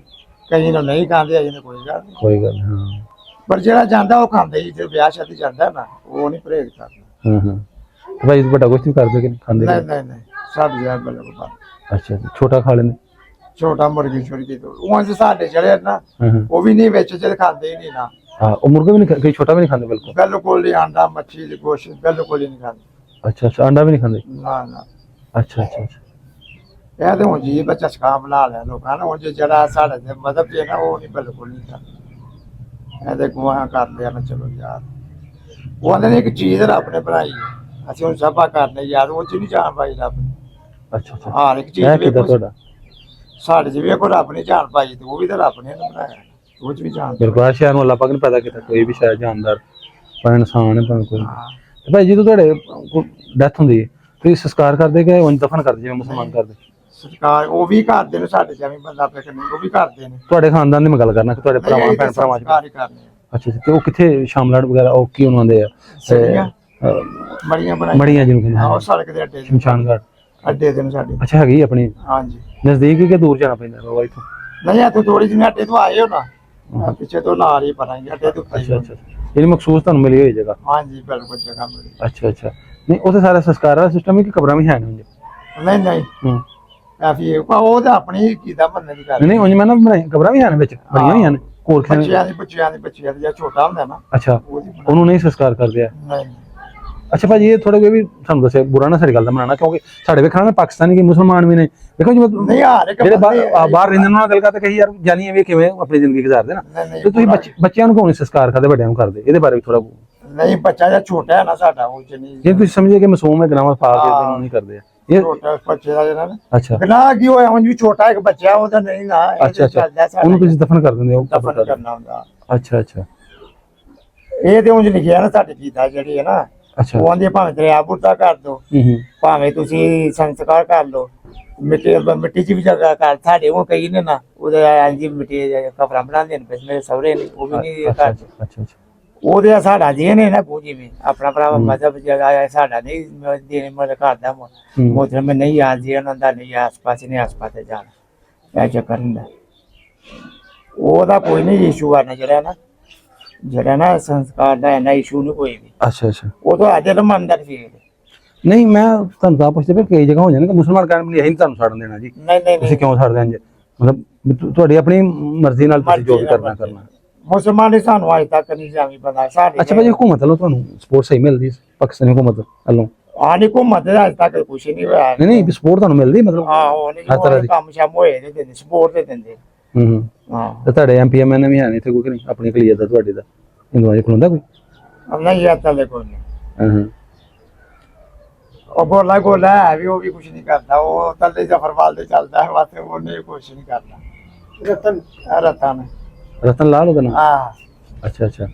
ਕਈ ਨੂੰ ਨਹੀਂ ਖਾਂਦੇ ਅਜੇ ਕੋਈ ਗੱਲ ਨਹੀਂ। ਕੋਈ ਗੱਲ ਹਾਂ। ਪਰ ਜਿਹੜਾ ਜਾਂਦਾ ਉਹ ਖਾਂਦਾ ਹੀ, ਜੇ ਵਿਆਹ ਸ਼ਾਦੀ ਜਾਂਦਾ ਨਾ ਉਹ ਨਹੀਂ ਪਰਹੇਜ਼ ਕਰਦਾ। ਹਾਂ ਭਾਈ ਵੱਡਾ ਕੁਛ ਨਹੀਂ ਕਰਦੇ ਕਿ ਖਾਂਦੇ? ਨਹੀਂ ਸਭ ਯਾਰ ਬਿਲਕੁਲ। ਅੱਛਾ ਛੋਟਾ ਖਾ ਲੈਂਦੇ? ਛੋਟਾ ਮੁਰਗੀ ਛੋਟੀ ਤੋਂ ਉਹ ਸਾਡੇ ਜਿਹੜੇ ਨਾ ਉਹ ਵੀ ਨਹੀਂ ਵਿੱਚ ਜਿਹੜੇ ਖਾਂਦੇ ਹੀ ਨਹੀਂ ਨਾ। ਹਾਂ ਉਹ ਮੁਰਗਾ ਵੀ ਨਹੀਂ ਕੋਈ ਛੋਟਾ ਵੀ ਨਹੀਂ ਖਾਂਦੇ? ਬਿਲਕੁਲ ਨਹੀਂ। ਆਂਡਾ ਮੱਛੀ ਦੀ ਗੋਸ਼ਤ ਬਿਲਕੁਲ ਹੀ ਨਹੀਂ ਖਾਂਦੇ। ਅੱਛਾ ਅੱਛਾ ਅੰਡਾ ਵੀ ਨਹੀਂ ਖਾਂਦੇ? ਨਾ। ਅੱਛਾ ਅੱਛਾ ਅੱਛਾ ਇਹ ਤੇ ਹੁਣ ਜੀ ਬੱਚਾ ਸ਼ਕਾ ਬਣਾ ਲਿਆ ਲੋਕਾਂ ਨੇ, ਉਹ ਜਿਹੜਾ ਸਾਡੇ ਦੇ ਮਤਲਬ ਜੇ ਨਾ ਉਹ ਨਹੀਂ ਬਿਲਕੁਲ ਨਹੀਂ ਖਾਂਦੇ। ਇਹਦੇ ਗੁਆਹ ਕਰ ਲਿਆ ਨਾ, ਚਲੋ ਯਾਰ ਉਹ ਆਂਦੇ ਨੇ ਇੱਕ ਚੀਜ਼ ਰੱਬ ਨੇ ਬਣਾਈ ਹੈ, ਅਸੀਂ ਹੁਣ ਸਭਾ ਕਰਨੇ ਯਾਰ, ਉਹ ਚ ਨਹੀਂ ਜਾਣ ਪਾਈ ਰੱਬ। ਅੱਛਾ ਅੱਛਾ ਹਰ ਇੱਕ ਚੀਜ਼ ਕਿੱਦਾਂ ਤੁਹਾਡਾ ਸਾਡੇ ਚ ਵੇਖੋ ਰੱਬ ਨੇ ਜਾਣ ਪਾਈ, ਤੇ ਉਹ ਵੀ ਤਾਂ ਰੱਬ ਨੇ ਬਣਾਇਆ, ਉਹ ਚ ਵੀ ਜਾਣ। ਬਿਲਕੁਲ ਸ਼ਹਿਰ ਨੂੰ ਅੱਲਾਹ ਪਾਕ ਨੇ ਪੈਦਾ ਕੀਤਾ, ਕੋਈ ਵੀ ਸ਼ਾਇਦ ਜਾਨਦਾਰ ਭਾਵੇਂ ਇਨਸਾਨ ਹੈ ਭਾਵੇਂ ਕੋਈ। ਤੇ ਭਾਈ ਜਦੋਂ ਤੁਹਾਡੇ ਡੈਥ ਹੁੰਦੀ ਹੈ ਤੁਸੀਂ ਸੰਸਕਾਰ ਕਰਦੇ ਕਿ ਉਂਝ ਦਫਨ ਕਰਦੇ ਜਿਵੇਂ ਮੁਸਲਮਾਨ ਕਰਦੇ? ਸਰਕਾਰ ਉਹ ਵੀ ਕਰਦੇ ਨੇ, ਸਾਡੇ ਜਿਵੇਂ ਬੰਦਾ ਪਿਆ ਨਹੀਂ ਉਹ ਵੀ ਕਰਦੇ ਨੇ। ਤੁਹਾਡੇ ਖਾਨਦਾਨ ਦੀ ਮੈਂ ਗੱਲ ਕਰਨਾ ਕਿ ਤੁਹਾਡੇ ਭਰਾਵਾਂ ਭੈਣ ਭਰਾਵਾਂ ਚ? ਅੱਛਾ ਤੇ ਉਹ ਕਿੱਥੇ ਸ਼ਾਮਲਾਟ ਵਗੈਰਾ ਉਹ ਕੀ ਉਹਨਾਂ ਦੇ ਆ? ਮੜੀਆਂ ਜਿਹਨੂੰ ਕਹਿੰਦੇ ਹਾਂ, ਸੜਕ ਦੇ ਅੱਡੇ ਸ਼ਮਸ਼ਾਨ ਘਾਟ ਅੱਡੇ ਦੇ ਨੇ ਸਾਡੇ। ਅੱਛਾ ਹੈਗੀ ਆਪਣੀ? ਹਾਂਜੀ ਨਜ਼ਦੀਕ ਹੀ ਕਿ ਦੂਰ ਜਾਣਾ ਪੈਂਦਾ ਬਾਬਾ ਇੱਥੋਂ? ਨਹੀਂ ਆ ਤੂੰ ਥੋੜੀ ਜਿਹੀ ਅੱਡੇ ਤੋਂ ਆਏ ਹੋ ਨਾ, ਪਿੱਛੇ ਤੋਂ ਨਾਲ ਹੀ ਪਰਾਂਗੇ ਅੱਡੇ ਤੋਂ। ਅੱਛਾ ਅੱਛਾ ਇਹਨੀ ਮਖਸੂਸ ਤੁਹਾਨੂੰ ਮਿਲੀ ਹੋਈ ਜਗ੍ਹਾ? ਹਾਂਜੀ ਬਿਲਕੁਲ ਜਗ੍ਹਾ ਮਿਲੀ। ਅੱਛਾ ਅੱਛਾ ਨਹੀਂ ਉੱਥੇ ਸਾਰਾ ਸੰਸਕਾਰ ਵਾਲਾ ਸਿਸਟਮ ਹੈ ਕਿ ਕਬਰਾਂ ਵੀ ਹੈ ਨਹੀਂ? ਨਹੀਂ ਕਾਫੀ ਉਹ ਤਾਂ ਆਪਣੀ ਕੀਤਾ ਮੰਨਣ ਦੀ ਗੱਲ ਨਹੀਂ ਉਂਝ ਮੈਂ ਨਾ ਬਣਾਈ ਕਬਰਾਂ ਵੀ ਹਨ ਵਿੱਚ ਬਣੀਆਂ ਹੋਈਆਂ ਨੇ ਕੋਲ ਬੱਚਿਆਂ ਦੀ ਜਿਹੜਾ ਛੋਟਾ ਹੁੰਦਾ ਨਾ। ਅੱਛਾ ਉਹਨੂੰ ਨਹੀਂ ਸੰਸਕਾਰ ਕਰਦੇ ਆ? ਨਹੀਂ। ਅੱਛਾ ਭਾਜੀ ਇਹ ਥੋੜਾ ਵੀ ਤੁਹਾਨੂੰ ਦੱਸਿਆ ਬੁਰਾ ਨਾ ਸਾਡੀ ਗੱਲ ਦਾ ਬਣਾਉਣਾ, ਕਿਉਂਕਿ ਸਾਡੇ ਵੇਖਣਾ ਪਾਕਿਸਤਾਨੀ ਕੀ ਮੁਸਲਮਾਨ ਵੀ ਨੇ, ਦੇਖੋ ਜਿਵੇਂ ਜਿਹੜੇ ਬਾਹਰ ਰਹਿੰਦੇ ਉਹਨਾਂ ਨਾਲ ਗੱਲ ਕਰਦੇ ਕਹੀ ਯਾਰ ਜਾਨੀ ਵੀ ਕਿਵੇਂ ਆਪਣੀ ਜ਼ਿੰਦਗੀ ਗੁਜ਼ਾਰਦੇ ਨਾ, ਤੇ ਤੁਸੀਂ ਬੱਚਿਆਂ ਨੂੰ ਕਿਉਂ ਨਹੀਂ ਸੰਸਕਾਰ ਕਰਦੇ, ਵੱਡਿਆਂ ਨੂੰ ਕਰਦੇ? ਇਹਦੇ ਬਾਰੇ ਵੀ ਥੋੜਾ। ਨਹੀਂ ਬੱਚਾ ਜਿਹੜਾ ਛੋਟਾ ਹੈ ਨਾ ਸਾਡਾ ਉਹ ਨਹੀਂ, ਜੇ ਤੁਸੀਂ ਸਮਝੇ ਕਿ ਮਾਸੂਮ ਹੈ ਗਨਾਹ ਪਾ ਕੇ ਉਹਨੂੰ ਨਹੀਂ ਕਰਦੇ ਇਹ ਛੋਟਾ ਬੱਚੇ ਦਾ ਜਿਹੜਾ ਨਾ। ਅੱਛਾ ਗਨਾਹ ਕੀ ਹੋਇਆ, ਉਂਝ ਵੀ ਛੋਟਾ ਇੱਕ ਬੱਚਾ ਉਹਦਾ ਨਹੀਂ ਨਾ। ਅੱਛਾ ਅੱਛਾ ਉਹਨੂੰ ਤੁਸੀਂ ਦਫਨ ਕਰ ਦਿੰਦੇ ਹੋ? ਦਫਨ ਕਰਨਾ ਹੁੰਦਾ। ਅੱਛਾ ਅੱਛਾ ਇਹ ਤੇ ਉਂਝ ਲਿਖਿਆ ਨਾ ਸਾਡੀ ਕੀਤਾ ਜਿਹੜੀ ਹੈ ਨਾ, ਅੱਛਾ ਉਹ ਆਂਦੀ ਭਾਵੇਂ ਦਰਿਆ ਬੁੱਢਾ ਕਰ ਦੋ, ਭਾਵੇਂ ਤੁਸੀਂ ਸੰਸਕਾਰ ਕਰ ਲੋ, ਮਿੱਟੀ ਚ ਵੀ ਜਗ੍ਹਾ ਕਰ। ਸਾਡੇ ਹੁਣ ਕਈ ਨੇ ਨਾ ਉਹਦੇ ਹਾਂਜੀ ਮਿੱਟੀ ਕਬਰਾਂ ਬਣਾਉਂਦੇ ਨੇ, ਮੇਰੇ ਸਹੁਰੇ ਨੇ ਉਹ ਵੀ ਨਹੀਂ ਅੱਛਾ ਅੱਛਾ ਉਹਦੇ ਸਾਡਾ ਜੇ ਨੇ ਨਾ ਕੋ ਜਿਵੇਂ ਆਪਣਾ ਭਰਾ ਮਤਲਬ ਜਗ੍ਹਾ ਸਾਡਾ ਨਹੀਂ ਦੇਣੇ, ਮਤਲਬ ਘਰ ਦਾ ਮੋਤਰ ਮੈਂ ਨਹੀਂ ਆ ਜੀ ਉਹਨਾਂ ਦਾ ਨਹੀਂ ਆਸ ਪਾਸ ਨਹੀਂ ਆਸ ਪਾਸੇ ਜਾਣਾ, ਇਹ ਚੱਕਰ ਹੁੰਦਾ। ਉਹਦਾ ਕੋਈ ਨਹੀਂ ਇਸ਼ੂ ਆਣਾ ਜਿਹੜਾ ਨਾ ਸੰਸਕਾਰ ਦਾ ਇੰਨਾ ਇਸ਼ੂ ਨਹੀਂ ਕੋਈ ਵੀ। ਅੱਛਾ ਅੱਛਾ ਉਹ ਤਾਂ ਅੱਜ ਮੰਨਦਾ ਫੇਰ ਨਹੀਂ। ਮੈਂ ਤੁਹਾਨੂੰ ਤਾਂ ਪੁੱਛਦੇ ਪਏ ਕਈ ਜਗ੍ਹਾ ਹੋ ਜਾਂਦੇ ਕਿ ਮੁਸਲਮਾਨ ਕਹਿਣ ਲਈ ਅਸੀਂ ਤੁਹਾਨੂੰ ਛੱਡਣ ਦੇਣਾ ਜੀ। ਨਹੀਂ ਤੁਸੀਂ ਕਿਉਂ ਛੱਡਦੇ ਆਂ? ਮਤਲਬ ਤੁਹਾਡੀ ਆਪਣੀ ਮਰਜ਼ੀ ਨਾਲ ਤੁਸੀਂ ਜੋ ਵੀ ਕਰਨਾ। ਮੁਸਲਮਾਨ ਨੇ ਸਾਨੂੰ ਅੱਜ ਤੱਕ ਨਹੀਂ ਜਾਵੀ ਪਤਾ ਸਾਡੇ। ਅੱਛਾ ਭਾਜੀ ਹੁਕੂਮਤ ਵੱਲੋਂ ਤੁਹਾਨੂੰ ਸਪੋਰਟ ਸਹੀ ਮਿਲਦੀ ਪਾਕਿਸਤਾਨੀ ਹੁਕੂਮਤ ਵੱਲੋਂ? ਆਹ ਹੁਕੂਮਤ ਦਾ ਅੱਜ ਤੱਕ ਕੁਛ ਨਹੀਂ ਹੋਇਆ। ਨਹੀਂ ਸਪੋਰਟ ਤੁਹਾਨੂੰ ਮਿਲਦੀ ਮਤਲਬ? ਆਹੋ ਨਹੀਂ ਕੰਮ ਸ਼ਾਮ ਹੋਏ ਨੇ ਦਿੰਦੇ ਸਪੋਰਟ ਤੇ ਦਿੰਦੇ। ਹਾਂ ਤੇ ਤੁਹਾਡੇ ਐਮਪੀਐਮਐਨ ਵੀ ਹੈ ਨੇ ਇੱਥੇ ਕੋਈ ਨਹੀਂ ਆਪਣੀ ਕਲੀਅਰ ਦਾ ਤੁਹਾਡੇ ਦਾ ਹਿੰਦੂਆਂ ਚ ਖਲੋਂਦਾ ਕੋਈ? ਨਹੀਂ ਆ ਤਾਂ ਕੋਈ ਨਹੀਂ। ਉਹ ਗੋਲਾ ਹੈ ਵੀ ਉਹ ਵੀ ਕੁਛ ਨਹੀਂ ਕਰਦਾ, ਉਹ ਤੱਲੇ ਜ਼ਫਰਵਾਲ ਤੇ ਚੱਲਦਾ ਹੈ ਵਾਸਤੇ ਉਹਨੇ ਕੁਛ ਨਹੀਂ ਕਰਦਾ। ਰਤਨ ਲਾਲ ਉਹਦਾ ਨਾਮ? ਹਾਂ ਅੱਛਾ ਅੱਛਾ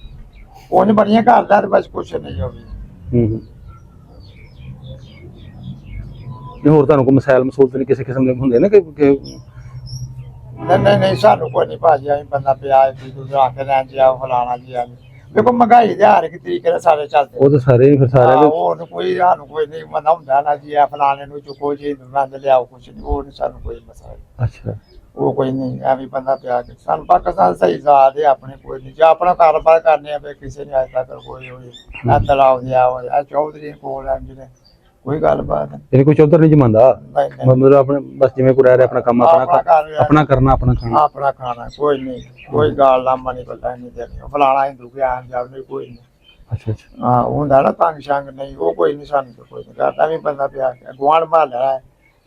ਉਹਨੇ ਬੜੀਆਂ ਕਰਦਾ ਤੇ ਬਸ ਕੁਛ ਨਹੀਂ ਹੋਵੇ। ਹੋਰ ਤੁਹਾਨੂੰ ਕੋਈ ਮਸਾਇਲ ਮਸੂਲ ਨਹੀਂ ਕਿਸੇ ਕਿਸਮ ਦੇ ਹੁੰਦੇ ਨੇ ਕਿ? ਨਹੀਂ ਸਾਨੂੰ ਕੋਈ ਨਹੀਂ ਭਾਜੀ, ਅਸੀਂ ਬੰਦਾ ਪਿਆ ਆ ਕੇ ਰਹਿਣ ਜਿਆ ਫਲਾਣਾ ਜੀ ਆ। ਦੇਖੋ ਮਹਿੰਗਾਈ ਦੇ ਹਰ ਇੱਕ ਤਰੀਕੇ ਨਾਲ ਸਾਰੇ ਚੱਲਦੇ, ਉਹ ਤਾਂ ਸਾਰੇ ਫਿਰ ਸਾਰਿਆਂ ਦੇ ਉਹ ਕੋਈ ਸਾਨੂੰ ਕੋਈ ਨਹੀਂ ਮਨਾ ਹੁੰਦਾ ਨਾ ਜੀ ਆ ਫਲਾਣੇ ਨੂੰ ਚੁੱਕੋ ਜੀ ਬੰਦ ਲਿਆਓ, ਕੁਛ ਨਹੀਂ, ਉਹ ਨਹੀਂ ਸਾਨੂੰ ਕੋਈ ਮਸਲਾ। ਅੱਛਾ ਉਹ ਕੋਈ ਨਹੀਂ ਐਵੇਂ ਬੰਦਾ ਪਿਆ ਕੇ ਸਾਨੂੰ ਪਾਕਿਸਤਾਨ ਸਹੀ ਸਾਥ ਹੈ ਆਪਣੇ ਕੋਈ ਨਹੀਂ ਜੇ ਆਪਣਾ ਕਾਰੋਬਾਰ ਕਰਨੇ ਆ ਫਿਰ ਕਿਸੇ ਨੇ ਅੱਜ ਤੱਕ ਕੋਈ ਹੋਈ ਆ ਤਲਾਬ ਦਿਆ ਹੋਇਆ ਚੌਧਰੀ ਕੋਲ ਆ ਜਿਹੜੇ ਕੋਈ ਗੱਲਬਾਤ ਨਹੀਂ ਇਹਨੇ ਕੋਈ ਚੌਧਰ ਨਹੀਂ ਜਮਾਂਦਾ ਨਹੀਂ ਮਤਲਬ ਆਪਣੇ ਬਸ ਜਿਵੇਂ ਕੋਈ ਰਹਿ ਰਿਹਾ ਆਪਣਾ ਕੰਮ ਆਪਣਾ ਕਰਨਾ ਆਪਣਾ ਖਾਣਾ ਆਪਣਾ ਖਾਣਾ ਕੋਈ ਨਹੀਂ ਕੋਈ ਗੱਲ ਲਾਮਾ ਨਹੀਂ ਪਤਾ ਨਹੀਂ ਦੇਣੀ ਫਲਾਣਾ ਹਿੰਦੂ ਗਿਆ ਪੰਜਾਬ ਨਹੀਂ ਕੋਈ ਨਹੀਂ ਅੱਛਾ ਅੱਛਾ ਹਾਂ ਹੁੰਦਾ ਨਾ ਤੰਗ ਸ਼ੰਗ ਨਹੀਂ ਉਹ ਕੋਈ ਨਹੀਂ ਸਾਨੂੰ ਤਾਂ ਕੋਈ ਨਹੀਂ ਕਰਦਾ ਵੀ ਬੰਦਾ ਪਿਆ ਕੇ ਗੁਆਂਢ ਮਹੱਲਾ ਹੈ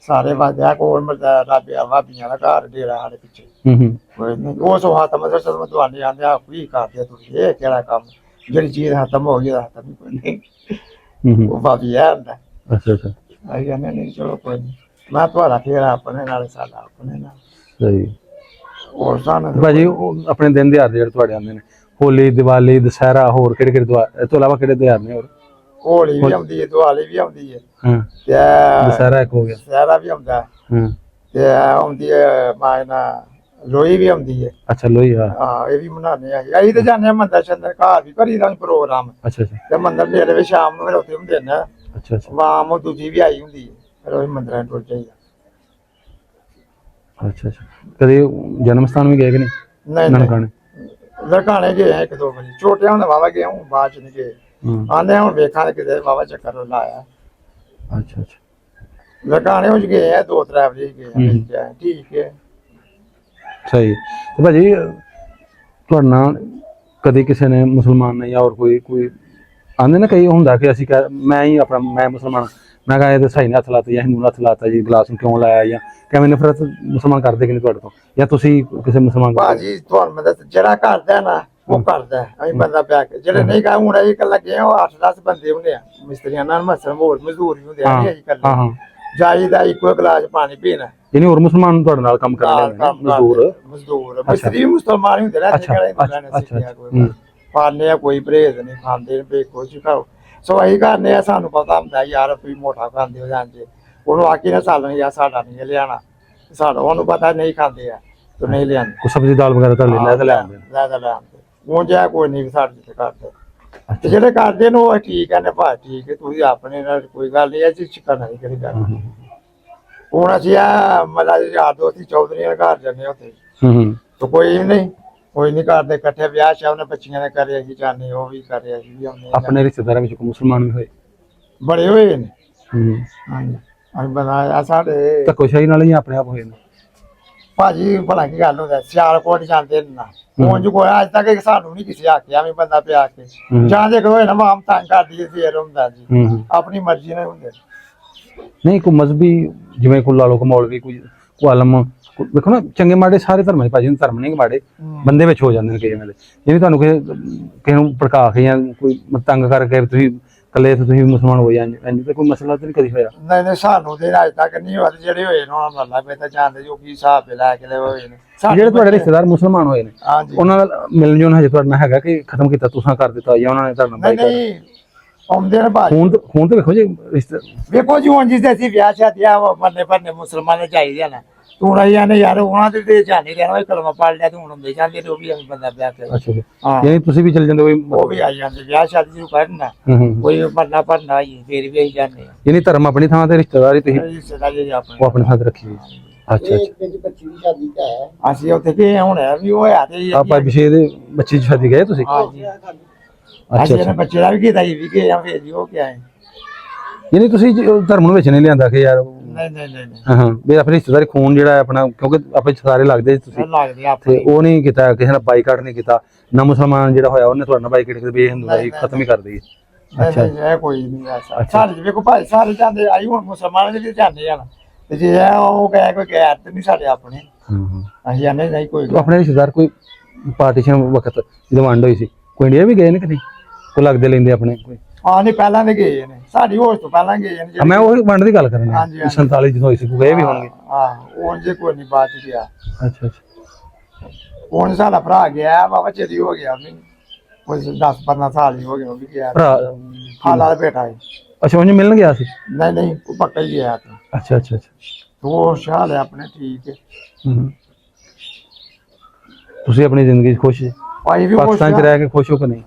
ਸਾਰੇ ਵਾਦਿਆ ਕੋਲ ਮਰਦਾ ਰਾਬਿਆ ਵਾਬੀਆਂ ਦਾ ਘਰ ਡੇਰਾ ਸਾਡੇ ਪਿੱਛੇ ਕੋਈ ਨਹੀਂ ਉਹ ਸੋ ਹੱਥ ਮਦਰ ਮਦਵਾਨੀ ਆਂਦੇ ਆ ਕੀ ਕਰਦੇ ਤੁਸੀਂ ਇਹ ਕਿਹੜਾ ਕੰਮ ਜਿਹੜੀ ਚੀਜ਼ ਖਤਮ ਹੋ ਗਈ ਖਤਮ ਹੀ ਕੋਈ ਨਹੀਂ ਉਹ ਵਾਬੀ ਆਂਦਾ ਅੱਛਾ ਅੱਛਾ ਆਈ ਕਹਿੰਦੇ ਨਹੀਂ ਚਲੋ ਕੋਈ ਨਹੀਂ ਮੈਂ ਤੁਹਾਡਾ ਫੇਰ ਆਪਣੇ ਨਾਲ ਸਾਡਾ ਆਪਣੇ ਨਾਲ ਸਹੀ ਹੋਰ ਸਾਨੂੰ ਭਾਜੀ ਉਹ ਆਪਣੇ ਦਿਨ ਦਿਹਾੜ ਜਿਹੜੇ ਤੁਹਾਡੇ ਆਉਂਦੇ ਨੇ ਹੋਲੀ ਦੀਵਾਲੀ ਦੁਸਹਿਰਾ ਹੋਰ ਕਿਹੜੇ ਕਿਹੜੇ ਤਿਉਹਾਰ ਇਹ ਤੋਂ ਇਲਾਵਾ ਕਿਹੜੇ ਤਿਉਹਾਰ ਨੇ ਹੋਰ ਹੋਲੀ ਵੀ ਆਉਂਦੀ ਹੈ ਦੀਵਾਲੀ ਵੀ ਆਉਂਦੀ ਹੈ ਹਾਂ ਤੇ ਦੁਸਹਿਰਾ ਇੱਕ ਹੋ ਗਿਆ ਦੁਸਹਿਰਾ ਵੀ ਆਉਂਦਾ ਹਾਂ ਤੇ ਆਉਂਦੀ ਹੈ ਮਾਇਨਾ ਲੋਹੜੀ ਵੀ ਆਉਂਦੀ ਹੈ ਅੱਛਾ ਲੋਹੀ ਹਾਂ ਇਹ ਵੀ ਮਨਾਉਂਦੇ ਆ ਅਸੀਂ ਤੇ ਜਾਂਦੇ ਆ ਮੰਦਰ ਚੰਦਰ ਘਰ ਵੀ ਕਰੀ ਦਾ ਪ੍ਰੋਗਰਾਮ ਅੱਛਾ ਅੱਛਾ ਤੇ ਮੰਦਰ ਮੇਰੇ ਵੀ ਸ਼ਾਮ ਨੂੰ ਫਿਰ ਉੱਥੇ ਹੁੰਦੇ ਨੇ ਅੱਛਾ ਅੱਛਾ ਵਾਮ ਉਹ ਦੂਜੀ ਵੀ ਆਈ ਹੁੰਦੀ ਹੈ ਫਿਰ ਉਹ ਮੰਦਰਾਂ ਟੁੱਟ ਜਾਈਦਾ ਅੱਛਾ ਅੱਛਾ ਕਦੇ ਜਨਮ ਸਥਾਨ ਵੀ ਗਏ ਕਿ ਨਹੀਂ ਨਹੀਂ ਨਨਕਾਣੇ ਲੜਕਾਣੇ ਗਏ ਆ ਇੱਕ ਦੋ ਵਾਰੀ ਛੋਟੇ ਹੁੰਦੇ ਵਾਵਾ ਗਏ ਹੁਣ ਬਾਅਦ ਚ ਨਹੀਂ ਗਏ ਆਂਦੇ ਹੁਣ ਵੇਖਾਂਗੇ ਕਿਤੇ ਵਾਵਾ ਚੱਕਰ ਲਾਇਆ ਅੱਛਾ ਅੱਛਾ ਲੜਕਾਣੇ ਹੋ ਗਏ ਆ ਦੋ ਤਰੇ ਵਾਰੀ ਗਏ ਆ ਠੀਕ ਹੈ ਸਹੀ ਤੇ ਭਾਜੀ ਤੁਹਾਡੇ ਨਾਲ ਕਦੇ ਕਿਸੇ ਨੇ ਮੁਸਲਮਾਨ ਨੇ ਜਾਂ ਹੋਰ ਕੋਈ ਆਂਦੇ ਨਾ ਕਈ ਹੁੰਦਾ ਕਿ ਅਸੀਂ ਮੈਂ ਹੀ ਆਪਣਾ ਮੈਂ ਮੁਸਲਮਾਨ ਮੈਂ ਕਹਾਂ ਇਹ ਤਾਂ ਸਹੀ ਨੇ ਹੱਥ ਲਾਤਾ ਜਾਂ ਹਿੰਦੂ ਨੇ ਹੱਥ ਲਾਤਾ ਜੀ ਗਲਾਸ ਨੂੰ ਕਿਉਂ ਲਾਇਆ ਜਾਂ ਕਿਵੇਂ ਨਫ਼ਰਤ ਮੁਸਲਮਾਨ ਕਰਦੇ ਕਿ ਨਹੀਂ ਤੁਹਾਡੇ ਤੋਂ ਜਾਂ ਤੁਸੀਂ ਕਿਸੇ ਮੁਸਲਮਾਨ ਭਾਜੀ ਤੁਹਾਨੂੰ ਮੈਂ ਦੱਸ ਜਿਹੜਾ ਕਰਦਾ ਨਾ ਉਹ ਕਰਦਾ ਅਸੀਂ ਬੰਦਾ ਪਿਆ ਕੇ ਜਿਹੜੇ ਨਹੀਂ ਕਹਾਂ ਹੁਣ ਅਸੀਂ ਲੱਗੇ ਉਹ 8-10 ਬੰਦੇ ਹੁੰਦੇ ਆ ਮਿਸਤਰੀਆਂ ਨਾਲ ਮਸਲ ਹੋਰ ਮਜ਼ਦੂਰ ਵੀ ਹੁੰਦੇ ਆ ਅਸੀਂ ਇਕੱਲੇ ਹਾਂ ਜਾਈਦਾ ਇੱਕੋ ਗਲਾਸ ਪਾਣੀ ਪੀਣਾ ਯਾਨੀ ਹੋਰ ਮੁਸਲਮਾਨ ਤੁਹਾਡੇ ਨਾਲ ਕੰਮ ਕਰਨ ਲੱਗੇ ਮਜ਼ਦੂਰ ਮਿਸਤਰੀ ਮੁਸਲਮਾਨ ਹੁੰਦੇ ਨੇ ਜਿਹੜੇ ਪਾਣੇ ਆ ਕੋਈ ਪਰਹੇਜ਼ ਨਹੀਂ ਖਾਂਦੇ ਨੇ ਕੁਝ ਖਾਓ ਸੋ ਅਸੀਂ ਕਰਨੇ ਆ ਸਾਨੂੰ ਪਤਾ ਹੁੰਦਾ ਯਾਰ ਤੁਸੀਂ ਮੋਟਾ ਖਾਂਦੇ ਹੋ ਜਾਂਦੇ ਉਹਨੂੰ ਆਖੀ ਨਾ ਸਾਲਣ ਜਾਂ ਸਾਡਾ ਨਹੀਂ ਲਿਆਣਾ ਸਾਡਾ ਉਹਨੂੰ ਪਤਾ ਨਹੀਂ ਖਾਂਦੇ ਆ ਤੇ ਨਹੀਂ ਲਿਆਂਦੇ ਕੋਈ ਸਬਜ਼ੀ ਦਾਲ ਵਗੈਰਾ ਤਾਂ ਲੈ ਆਉਂਦੇ ਉਹ ਜਿਹਾ ਕੋਈ ਨਹੀਂ ਸਾਡੇ ਤੇ ਕਰਦੇ ਤੇ ਜਿਹੜੇ ਕਰਦੇ ਨੇ ਉਹ ਠੀਕ ਹੈ ਨੇ ਭਾਈ ਠੀਕ ਹੈ ਤੁਸੀਂ ਆਪਣੇ ਨਾਲ ਕੋਈ ਗੱਲ ਨਹੀਂ ਅਸੀਂ ਸ਼ਿਕਾ ਨਹੀਂ ਕਰੀ ਗੱਲ ਹੁਣ ਅਸੀਂ ਆ ਮਤਲਬ ਯਾਰ ਦੋਸਤੀ ਚੌਧਰੀ ਦੇ ਘਰ ਜਾਂਦੇ ਉੱਥੇ ਤਾਂ ਕੋਈ ਨਹੀਂ ਕਰਦੇ ਇਕੱਠੇ ਵਿਆਹ ਸ਼ਾਮ ਨੇ ਬੱਚੀਆਂ ਨੇ ਕਰੇ ਅਸੀਂ ਚਾਹਨੇ ਉਹ ਵੀ ਕਰੇ ਅਸੀਂ ਵੀ ਆਉਂਦੇ ਆਪਣੇ ਰਿਸ਼ਤੇਦਾਰਾਂ ਵਿੱਚ ਕੋਈ ਮੁਸਲਮਾਨ ਵੀ ਹੋਏ ਬੜੇ ਹੋਏ ਨੇ ਹਾਂਜੀ ਅਸੀਂ ਬਣਾਇਆ ਸਾਡੇ ਧੱਕੋਸ਼ਾਹੀ ਨਾਲ ਹੀ ਆਪਣੇ ਆਪ ਹੋਏ ਨੇ ਭਾਜੀ ਭਲਾ ਕੀ ਗੱਲ ਹੁੰਦਾ ਸਿਆਲਕੋਟ ਜਾਂਦੇ ਨੇ ਨਾ ਉਂਝ ਕੋਈ ਅੱਜ ਤੱਕ ਸਾਨੂੰ ਨਹੀਂ ਕਿਸੇ ਆਖਿਆ ਵੀ ਬੰਦਾ ਪਿਆ ਕੇ ਜਾਂਦੇ ਕੋਈ ਨਾ ਮਾਮ ਤੰਗ ਕਰਦੀ ਫੇਰ ਹੁੰਦਾ ਜੀ ਆਪਣੀ ਮਰਜ਼ੀ ਨਾਲ ਹੁੰਦੇ ਨਹੀਂ ਕੋਈ ਮਜ਼ਹਬੀ ਜਿਵੇਂ ਕੋਈ ਲਾ ਲੋ ਮੌਲਵੀ ਕੋਈ ਆਲਮ ਵੇਖੋ ਨਾ ਚੰਗੇ ਮਾੜੇ ਸਾਰੇ ਧਰਮਾਂ ਦੇ ਭਾਜੀ ਧਰਮ ਨਹੀਂ ਮਾੜੇ ਬੰਦੇ ਵਿੱਚ ਹੋ ਜਾਂਦੇ ਨੇ ਕਈ ਵੇਲੇ ਜਿਵੇਂ ਤੁਹਾਨੂੰ ਕਿਸੇ ਨੂੰ ਭੜਕਾ ਕੇ ਜਾਂ ਕੋਈ ਤੰਗ ਕਰਕੇ ਤੁਸੀਂ ਕੱਲੇ ਤੁਸੀਂ ਮੁਸਲਮਾਨ ਹੋ ਜਾਂ ਤਾਂ ਕੋਈ ਮਸਲਾ ਤਾਂ ਨਹੀਂ ਕਦੀ ਹੋਇਆ ਨਹੀਂ ਸਾਨੂੰ ਤੇ ਅੱਜ ਤੱਕ ਨਹੀਂ ਹੋਇਆ ਜਿਹੜੇ ਹੋਏ ਨੇ ਉਹਨਾਂ ਨੂੰ ਅੱਲਾ ਪਤਾ ਜਾਣਦੇ ਜੋ ਕੀ ਹਿਸਾਬ ਲੈ ਕੇ ਹੋਏ ਨੇ ਜਿਹੜੇ ਤੁਹਾਡੇ ਰਿਸ਼ਤੇਦਾਰ ਮੁਸਲਮਾਨ ਹੋਏ ਨੇ ਉਹਨਾਂ ਨਾਲ ਮਿਲਣ ਜੁਲਣ ਹਜੇ ਤੁਹਾਡਾ ਹੈਗਾ ਕਿ ਖਤਮ ਕੀਤਾ ਤੁਸੀਂ ਕਰ ਦਿੱਤਾ ਜਾਂ ਉਹਨਾਂ ਨੇ ਤੁਹਾਡਾ ਨਹੀਂ ਆਉਂਦੇ ਨੇ ਭਾਜੀ ਹੁਣ ਤਾਂ ਵੇਖੋ ਜੀ ਵੇਖੋ ਜੀ ਹੁਣ ਜਿਸ ਅਸੀਂ ਵਿਆਹ ਸ਼ਾਦੀਆਂ ਮਰਨੇ ਭਰਨੇ ਮੁਸਲਮਾਨ ਚਾਹੀਦੇ ਨੇ ਤੂੰ ਆਈਆਂ ਨੇ ਯਾਰ ਉਹਨਾਂ ਦੇ ਤੇ ਜਾਣੇ ਰਹਿਣਾ ਉਹ ਕਲਮਾ ਪੜ ਲਿਆ ਤੇ ਹੁਣ ਹੁੰਦੇ ਜਾਂਦੇ ਨੇ ਉਹ ਵੀ ਐਵੇਂ ਬੰਦਾ ਵਿਆਹ ਕੇ ਅੱਛਾ ਯਾਨੀ ਤੁਸੀਂ ਵੀ ਚੱਲ ਜਾਂਦੇ ਉਹ ਵੀ ਆ ਜਾਂਦੇ ਵਿਆਹ ਸ਼ਾਦੀ ਨੂੰ ਕਰਨਾ ਕੋਈ ਮਰਨਾ ਭਰਨਾ ਹੀ ਫੇਰ ਵੀ ਆਈ ਜਾਂਦੇ ਯਾਨੀ ਧਰਮ ਆਪਣੀ ਥਾਂ ਤੇ ਰਿਸ਼ਤੇਦਾਰੀ ਤੁਸੀਂ ਰਿਸ਼ਤੇਦਾਰੀ ਆਪਣੇ ਉਹ ਆਪਣੇ ਥਾਂ ਤੇ ਰੱਖੀ ਅੱਛਾ ਬੱਚੀ ਦੀ ਸ਼ਾਦੀ ਹੈ ਅਸੀਂ ਉੱਥੇ ਗਏ ਹੁਣ ਵੀ ਹੋਇਆ ਤੇ ਆਪਾਂ ਪਿਛੇ ਦੇ ਬੱਚੇ ਦੀ ਸ਼ਾਦੀ ਗਏ ਤੁਸੀਂ ਅੱਛਾ ਅੱਛਾ ਬੱਚੇ ਦਾ ਵੀ ਕੀਤਾ ਜੀ ਵੀ ਗਏ ਆ ਫੇਰ ਜੀ ਉਹ ਕਿਹਾ ਹੈ ਯਾਨੀ ਤੁਸੀਂ ਧਰਮ ਨੂੰ ਵਿੱਚ ਨਹੀਂ ਲਿਆਂਦਾ ਕਿ ਯਾਰ ਨਹੀਂ ਹਾਂ ਵੀ ਆਪਣੇ ਰਿਸ਼ਤੇਦਾਰੀ ਖੂਨ ਜਿਹੜਾ ਆਪਣਾ ਕਿਉਂਕਿ ਆਪਣੇ ਸਾਰੇ ਲੱਗਦੇ ਤੁਸੀਂ ਲੱਗਦੇ ਆਪਣੇ ਉਹ ਨਹੀਂ ਕੀਤਾ ਕਿਸੇ ਨੇ ਬਾਈਕਾਟ ਨਹੀਂ ਕੀਤਾ ਨਾ ਮੁਸਲਮਾਨ ਜਿਹੜਾ ਹੋਇਆ ਉਹਨੇ ਤੁਹਾਡਾ ਨਾਲ ਬਾਈਕਾਟ ਕੀਤਾ ਵੀ ਹਿੰਦੂ ਦਾ ਖਤਮ ਹੀ ਕਰ ਦਈਏ ਅੱਛਾ ਇਹ ਕੋਈ ਨਹੀਂ ਐਸਾ ਸਾਰੇ ਵੇਖੋ ਭਾਈ ਸਾਰੇ ਜਾਂਦੇ ਆਈ ਹੁਣ ਮੁਸਲਮਾਨ ਵੀ ਜਾਂਦੇ ਆ ਤੇ ਜੇ ਉਹ ਕਹੇ ਕੋਈ ਗੈਰ ਤੇ ਨਹੀਂ ਸਾਡੇ ਆਪਣੇ ਅਸੀਂ ਆਨੇ ਨਹੀਂ ਕੋਈ ਆਪਣੇ ਰਿਸ਼ਤੇਦਾਰ ਕੋਈ ਪਾਰਟੀਸ਼ਨ ਵਕਤ ਜਦੋਂ ਵੰਡ ਹੋਈ ਸੀ ਕੋਈ ਇੰਡੀਆ ਵੀ ਗਏ ਨੇ ਕਿ ਨਹੀਂ ਕੋਈ ਲੱਗਦੇ ਲੈਂਦੇ ਆਪਣੇ ਕੋਈ ਨਹੀਂ ਪਹਿਲਾਂ ਦੇ ਗਏ ਨੇ ਸਾਡੀ ਹੋਸ਼ ਤੋਂ ਪਹਿਲਾਂ ਗਏ ਨੇ ਮੈਂ ਉਹ ਵੰਡ ਦੀ ਗੱਲ ਕਰਨਾ 47 ਜਦੋਂ ਹੋਈ ਸੀ ਕੋਈ ਗਏ ਵੀ ਹੋਣਗੇ ਉਹ ਜੇ ਕੋਈ ਨਹੀਂ ਬਾਤ ਗਿਆ ਅੱਛਾ ਹੁਣ ਸਾਡਾ ਭਰਾ ਗਿਆ ਬਾਬਾ ਚੇਰੀ ਹੋ ਗਿਆ ਵੀ ਕੋਈ 10-15 ਸਾਲ ਹੀ ਹੋ ਗਏ ਉਹ ਵੀ ਗਿਆ ਭਰਾ ਹਾਲਾ ਦਾ ਬੇਟਾ ਹੈ ਅੱਛਾ ਉਹਨੇ ਮਿਲਣ ਗਿਆ ਸੀ ਨਹੀਂ ਉਹ ਪੱਕਾ ਹੀ ਗਿਆ ਅੱਛਾ ਉਹ ਸ਼ਾਲ ਹੈ ਆਪਣੇ ਠੀਕ ਹੈ ਤੁਸੀਂ ਆਪਣੀ ਜ਼ਿੰਦਗੀ 'ਚ ਖੁਸ਼ ਪਾਕਿਸਤਾਨ 'ਚ ਰਹਿ ਕੇ ਖੁਸ਼ ਹੋ ਕਿ ਨਹੀਂ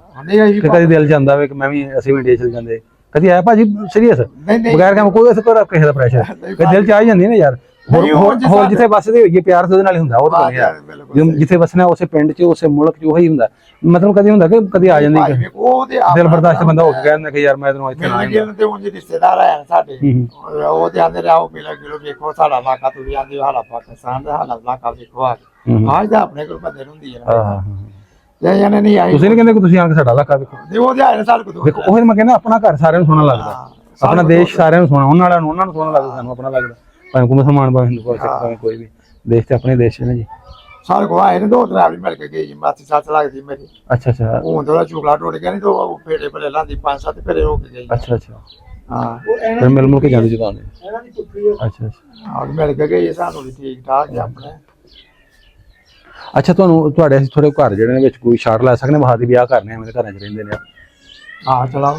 ਕਦੀ ਦਿਲ ਜਾਂਦਾ ਵੇ ਕਿ ਮੈਂ ਵੀ ਅਸੀਂ ਵੀ ਇੰਡੀਆ ਚਲ ਜਾਂਦੇ ਕਦੀ ਆਇਆ ਭਾਜੀ ਸੀਰੀਅਸ ਬਗੈਰ ਕੰਮ ਕੋਈ ਅਸਰ ਕਿਸੇ ਦਾ ਪ੍ਰੈਸ਼ਰ ਦਿਲ 'ਚ ਆ ਜਾਂਦੀ ਨਾ ਯਾਰ ਨਹੀਂ, ਉਹ ਜਿਸ ਹੋਰ ਜਿੱਥੇ ਵੱਸਦੇ ਹੋਈਏ ਪਿਆਰ ਤੇ ਉਹਦੇ ਨਾਲ ਹੀ ਹੁੰਦਾ, ਉਹ ਤਾਂ ਹੈ ਬਿਲਕੁਲ ਜਿੱਥੇ ਵਸਣਾ ਉਸੇ ਪਿੰਡ 'ਚ ਉਸੇ ਮੁਲਕ 'ਚ ਉਹੀ ਹੁੰਦਾ। ਮਤਲਬ ਕਦੇ ਹੁੰਦਾ ਕਿ ਕਦੇ ਆ ਜਾਂਦੀ ਭਾਈ ਉਹ ਤੇ ਦਿਲ ਬਰਦਾਸ਼ਤ ਬੰਦਾ ਹੋ ਕੇ ਕਹਿੰਦਾ ਕਿ ਯਾਰ ਮੈਂ ਤੈਨੂੰ ਇੱਥੇ ਨਾ ਮੇਰੇ ਤੇ ਉਂਝ ਰਿਸ਼ਤੇਦਾਰ ਆਏ ਨੇ ਸਾਡੇ, ਉਹ ਤੇ ਆਂਦੇ ਰਹੋ ਮਿਲੋ ਗਿਲੋ, ਵੇਖੋ ਸਾਡਾ ਇਲਾਕਾ, ਤੁਸੀਂ ਆਂਦੇ ਹਾਲਾ ਪਾਕਿਸਤਾਨ ਦਾ ਹਾਲਾ ਇਲਾਕਾ ਵੇਖੋ ਆ ਆਜ ਦਾ ਆਪਣੇ ਕੋਲ ਬੰਦੇ ਨੂੰ ਹੁੰਦੀ ਹੈ ਨਾ, ਜੇ ਜਾਨੇ ਨਹੀਂ ਆਈ ਤੁਸੀਂ ਨਹੀਂ ਕਹਿੰਦੇ ਕਿ ਤੁਸੀਂ ਆ ਕੇ ਸਾਡਾ ਇਲਾਕਾ ਵੇਖੋ, ਤੇ ਉਹ ਤੇ ਆਏ ਨੇ ਸਾਡੇ ਕੋਲ ਵੇਖੋ ਉਹ ਮੈਂ ਕਹਿੰਦਾ ਆਪਣਾ ਘਰ ਸਾਰਿਆਂ ਨੂੰ ਸੋਹਣਾ ਲੱਗਦਾ, ਆਪਣਾ ਦੇਸ਼ ਸਾਰਿਆਂ ਨੂੰ ਸੋਹਣਾ, ਉਹਨਾਂ ਨੂੰ ਸੋਹਣਾ ਲੱਗਦਾ, ਸਾਨੂੰ ਆਪਣਾ ਲੱਗਦਾ, ਭਾਵੇਂ ਕੋਈ ਮੁਸਲਮਾਨ ਭਾਵੇਂ ਹਿੰਦੂ ਭਾਵੇਂ ਸਿੱਖ ਭਾਵੇਂ ਕੋਈ ਵੀ, ਦੇਸ਼ ਤੇ ਆਪਣੇ ਦੇਸ਼ ਨੇ ਜੀ। ਸਾਡੇ ਕੋਲ ਆਏ ਨੇ 2-3 ਮਿਲ ਕੇ ਗਏ ਜੀ, ਮਾਸੀ ਸੱਸ ਲੱਗਦੀ ਮੇਰੀ, ਅੱਛਾ ਅੱਛਾ ਹੁਣ ਥੋੜਾ ਚੁਕਲਾ ਟੁੱਟ ਗਿਆ, ਨਹੀਂ ਤਾਂ ਉਹ ਫੇੜੇ ਭਲੇ ਲਾਂਦੀ 5-7 ਫੇਰੇ ਹੋ ਕੇ ਗਈ। ਅੱਛਾ ਅੱਛਾ ਹਾਂ ਫਿਰ ਮਿਲ ਮੁਲ ਕੇ ਜਾਂਦੇ ਜਦੋਂ ਆਉਂਦੇ। ਅੱਛਾ ਅੱਛਾ ਹਾਂ ਮਿਲ ਕੇ ਗਏ ਸਾਨੂੰ ਵੀ ਠੀਕ ਠਾਕ ਹੈ ਆਪਣੇ। ਅੱਛਾ ਤੁਹਾਨੂੰ ਤੁਹਾਡੇ ਅਸੀਂ ਥੋੜੇ ਘਰ ਜਿਹੜੇ ਨੇ ਵਿੱਚ ਕੋਈ ਸ਼ਾਟ ਲੈ ਸਕਦੇ ਬਹਾਦੀ ਵਿਆਹ ਕਰਨੇ ਆ, ਮੇਰੇ ਘਰਾਂ 'ਚ ਰਹਿੰਦੇ ਨੇ, ਹਾਂ ਚਲਾਓ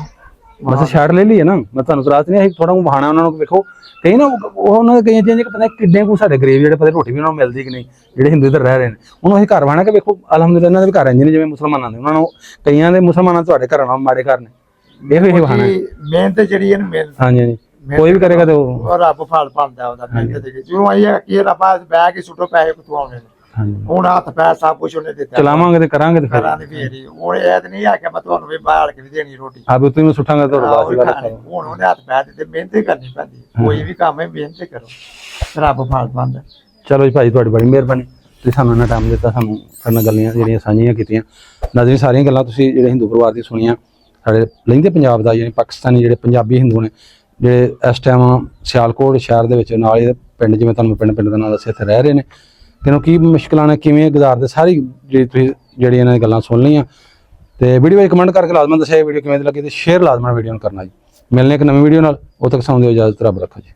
ਬਸ ਸ਼ਾਟ ਲੈ ਲਈਏ ਨਾ, ਮੈਂ ਤੁਹਾਨੂੰ ਤਰਾਸ ਨਹੀਂ, ਅਸੀਂ ਥੋੜਾ ਬਹਾਨਾ ਉਹਨਾਂ ਨੂੰ ਵੇਖੋ, ਕਈ ਨਾ ਉਹ ਉਹਨਾਂ ਦੇ ਕਈਆਂ ਚੀਜ਼ਾਂ ਪਤਾ ਕਿੱਡੇ ਕੋ ਸਾਡੇ ਗਰੀਬ ਜਿਹੜੇ ਪਤਾ ਰੋਟੀ ਵੀ ਉਹਨਾਂ ਨੂੰ ਮਿਲਦੀ ਕਿ ਨਹੀਂ, ਜਿਹੜੇ ਹਿੰਦੂ ਇੱਧਰ ਰਹਿ ਰਹੇ ਨੇ ਉਹਨੂੰ ਅਸੀਂ ਘਰ ਬਣਾ ਕੇ ਵੇਖੋ, ਅਲਹਮਦੁਲਿਲਾ ਇਹਨਾਂ ਦੇ ਵੀ ਘਰ ਇੰਜ ਨੇ ਜਿਵੇਂ ਮੁਸਲਮਾਨਾਂ ਦੇ, ਉਹਨਾਂ ਨੂੰ ਕਈਆਂ ਦੇ ਮੁਸਲਮਾਨਾਂ ਤੁਹਾਡੇ ਘਰਾਂ ਨਾਲ ਮਾੜੇ ਘਰ ਨੇ, ਇਹੋ ਬਹਾਨਾ। ਮਿਹਨਤ ਜਿਹੜੀ ਹੈ ਨਾ ਮਿਹਨਤ, ਹਾਂਜੀ ਹਾਂਜੀ ਕੋਈ ਵੀ ਕਰੇਗਾ ਤੇ ਉਹ ਰੱਬ ਫਲ ਪਾਉਂਦਾ ਉਹਦਾ, ਮਿਹਨਤ ਦੇ ਜਿਉਂ ਆਈ ਹੈ ਕਿ ਰੱਬ ਬਹਿ ਕੇ ਸੁੱਟੋ ਪੈਸੇ ਕਿਤੋਂ ਆਉਣੇ ਨੇ, ਹਾਂਜੀ ਹੁਣ ਹੱਥ ਪੈਰ ਸਭ ਕੁਝ ਉਹਨੇ ਦਿੱਤਾ, ਚਲਾਵਾਂਗੇ ਤੇ ਕਰਾਂਗੇ ਤੇ ਫਿਰ ਕਰਾਂ ਦੀ ਫੇਰ ਹੀ, ਹੁਣ ਇਹ ਤੇ ਨਹੀਂ ਆ ਕਿ ਮੈਂ ਤੁਹਾਨੂੰ ਵੀ ਬਾਹਰ ਕੇ ਵੀ ਦੇਣੀ ਰੋਟੀ, ਆਪ ਉੱਤੇ ਮੈਂ ਸੁੱਟਾਂਗਾ ਤੁਹਾਡੇ ਵਾਸਤੇ। ਹੁਣ ਉਹਨੇ ਹੱਥ ਪੈਰ ਦਿੱਤੇ, ਮਿਹਨਤ ਹੀ ਕਰਨੀ ਪੈਂਦੀ, ਕੋਈ ਵੀ ਕੰਮ ਹੈ ਮਿਹਨਤ ਕਰੋ, ਰੱਬ ਫਲ ਪਾਉਂਦਾ। ਚਲੋ ਜੀ ਭਾਈ ਤੁਹਾਡੀ ਬੜੀ ਮਿਹਰਬਾਨੀ, ਤੁਸੀਂ ਸਾਨੂੰ ਇੰਨਾ ਟਾਈਮ ਦਿੱਤਾ, ਸਾਨੂੰ ਸਾਡੇ ਗੱਲਾਂ ਜਿਹੜੀਆਂ ਸਾਂਝੀਆਂ ਕੀਤੀਆਂ। ਨਾਜ਼ਰੀਨ ਸਾਰੀਆਂ ਗੱਲਾਂ ਤੁਸੀਂ ਜਿਹੜੇ ਹਿੰਦੂ ਪਰਿਵਾਰ ਦੀ ਸੁਣੀਆਂ, ਸਾਡੇ ਲਹਿੰਦੇ ਪੰਜਾਬ ਦਾ ਯਾਨੀ ਪਾਕਿਸਤਾਨੀ ਜਿਹੜੇ ਪੰਜਾਬੀ ਹਿੰਦੂ ਨੇ ਜਿਹੜੇ ਇਸ ਟਾਈਮ ਸਿਆਲਕੋਟ ਸ਼ਹਿਰ ਦੇ ਵਿੱਚ ਨਾਲ ਹੀ ਪਿੰਡ, ਜਿਵੇਂ ਤੁਹਾਨੂੰ ਪਿੰਡ ਦਾ ਨਾਮ ਦੱਸਿਆ, ਇੱਥੇ ਰਹਿ ਰਹੇ ਨੇ, ਕਿਉਂ ਕੀ ਮੁਸ਼ਕਲਾਂ ਨੇ ਕਿਵੇਂ ਗੁਜ਼ਾਰਦੇ, ਸਾਰੀ ਜਿਹੜੀ ਤੁਸੀਂ ਜਿਹੜੀਆਂ ਇਹਨਾਂ ਦੀ ਗੱਲਾਂ ਸੁਣ ਲਈਆਂ। ਤੇ ਵੀਡੀਓ ਵਿੱਚ ਕਮੈਂਟ ਕਰਕੇ ਲਾਜ਼ਮਨ ਦੱਸਿਆ ਵੀਡੀਓ ਕਿਵੇਂ ਦੀ ਲੱਗੀ, ਤੇ ਸ਼ੇਅਰ ਲਾਜ਼ਮਨ ਵੀਡੀਓ ਨੂੰ ਕਰਨਾ ਜੀ। ਮਿਲਣੇ ਇੱਕ ਨਵੀਂ ਵੀਡੀਓ ਨਾਲ, ਉਦੋਂ ਤੱਕ ਸਾਨੂੰ ਦਿਓ ਇਜਾਜ਼ਤ, ਰੱਬ ਰੱਖੋ ਜੀ।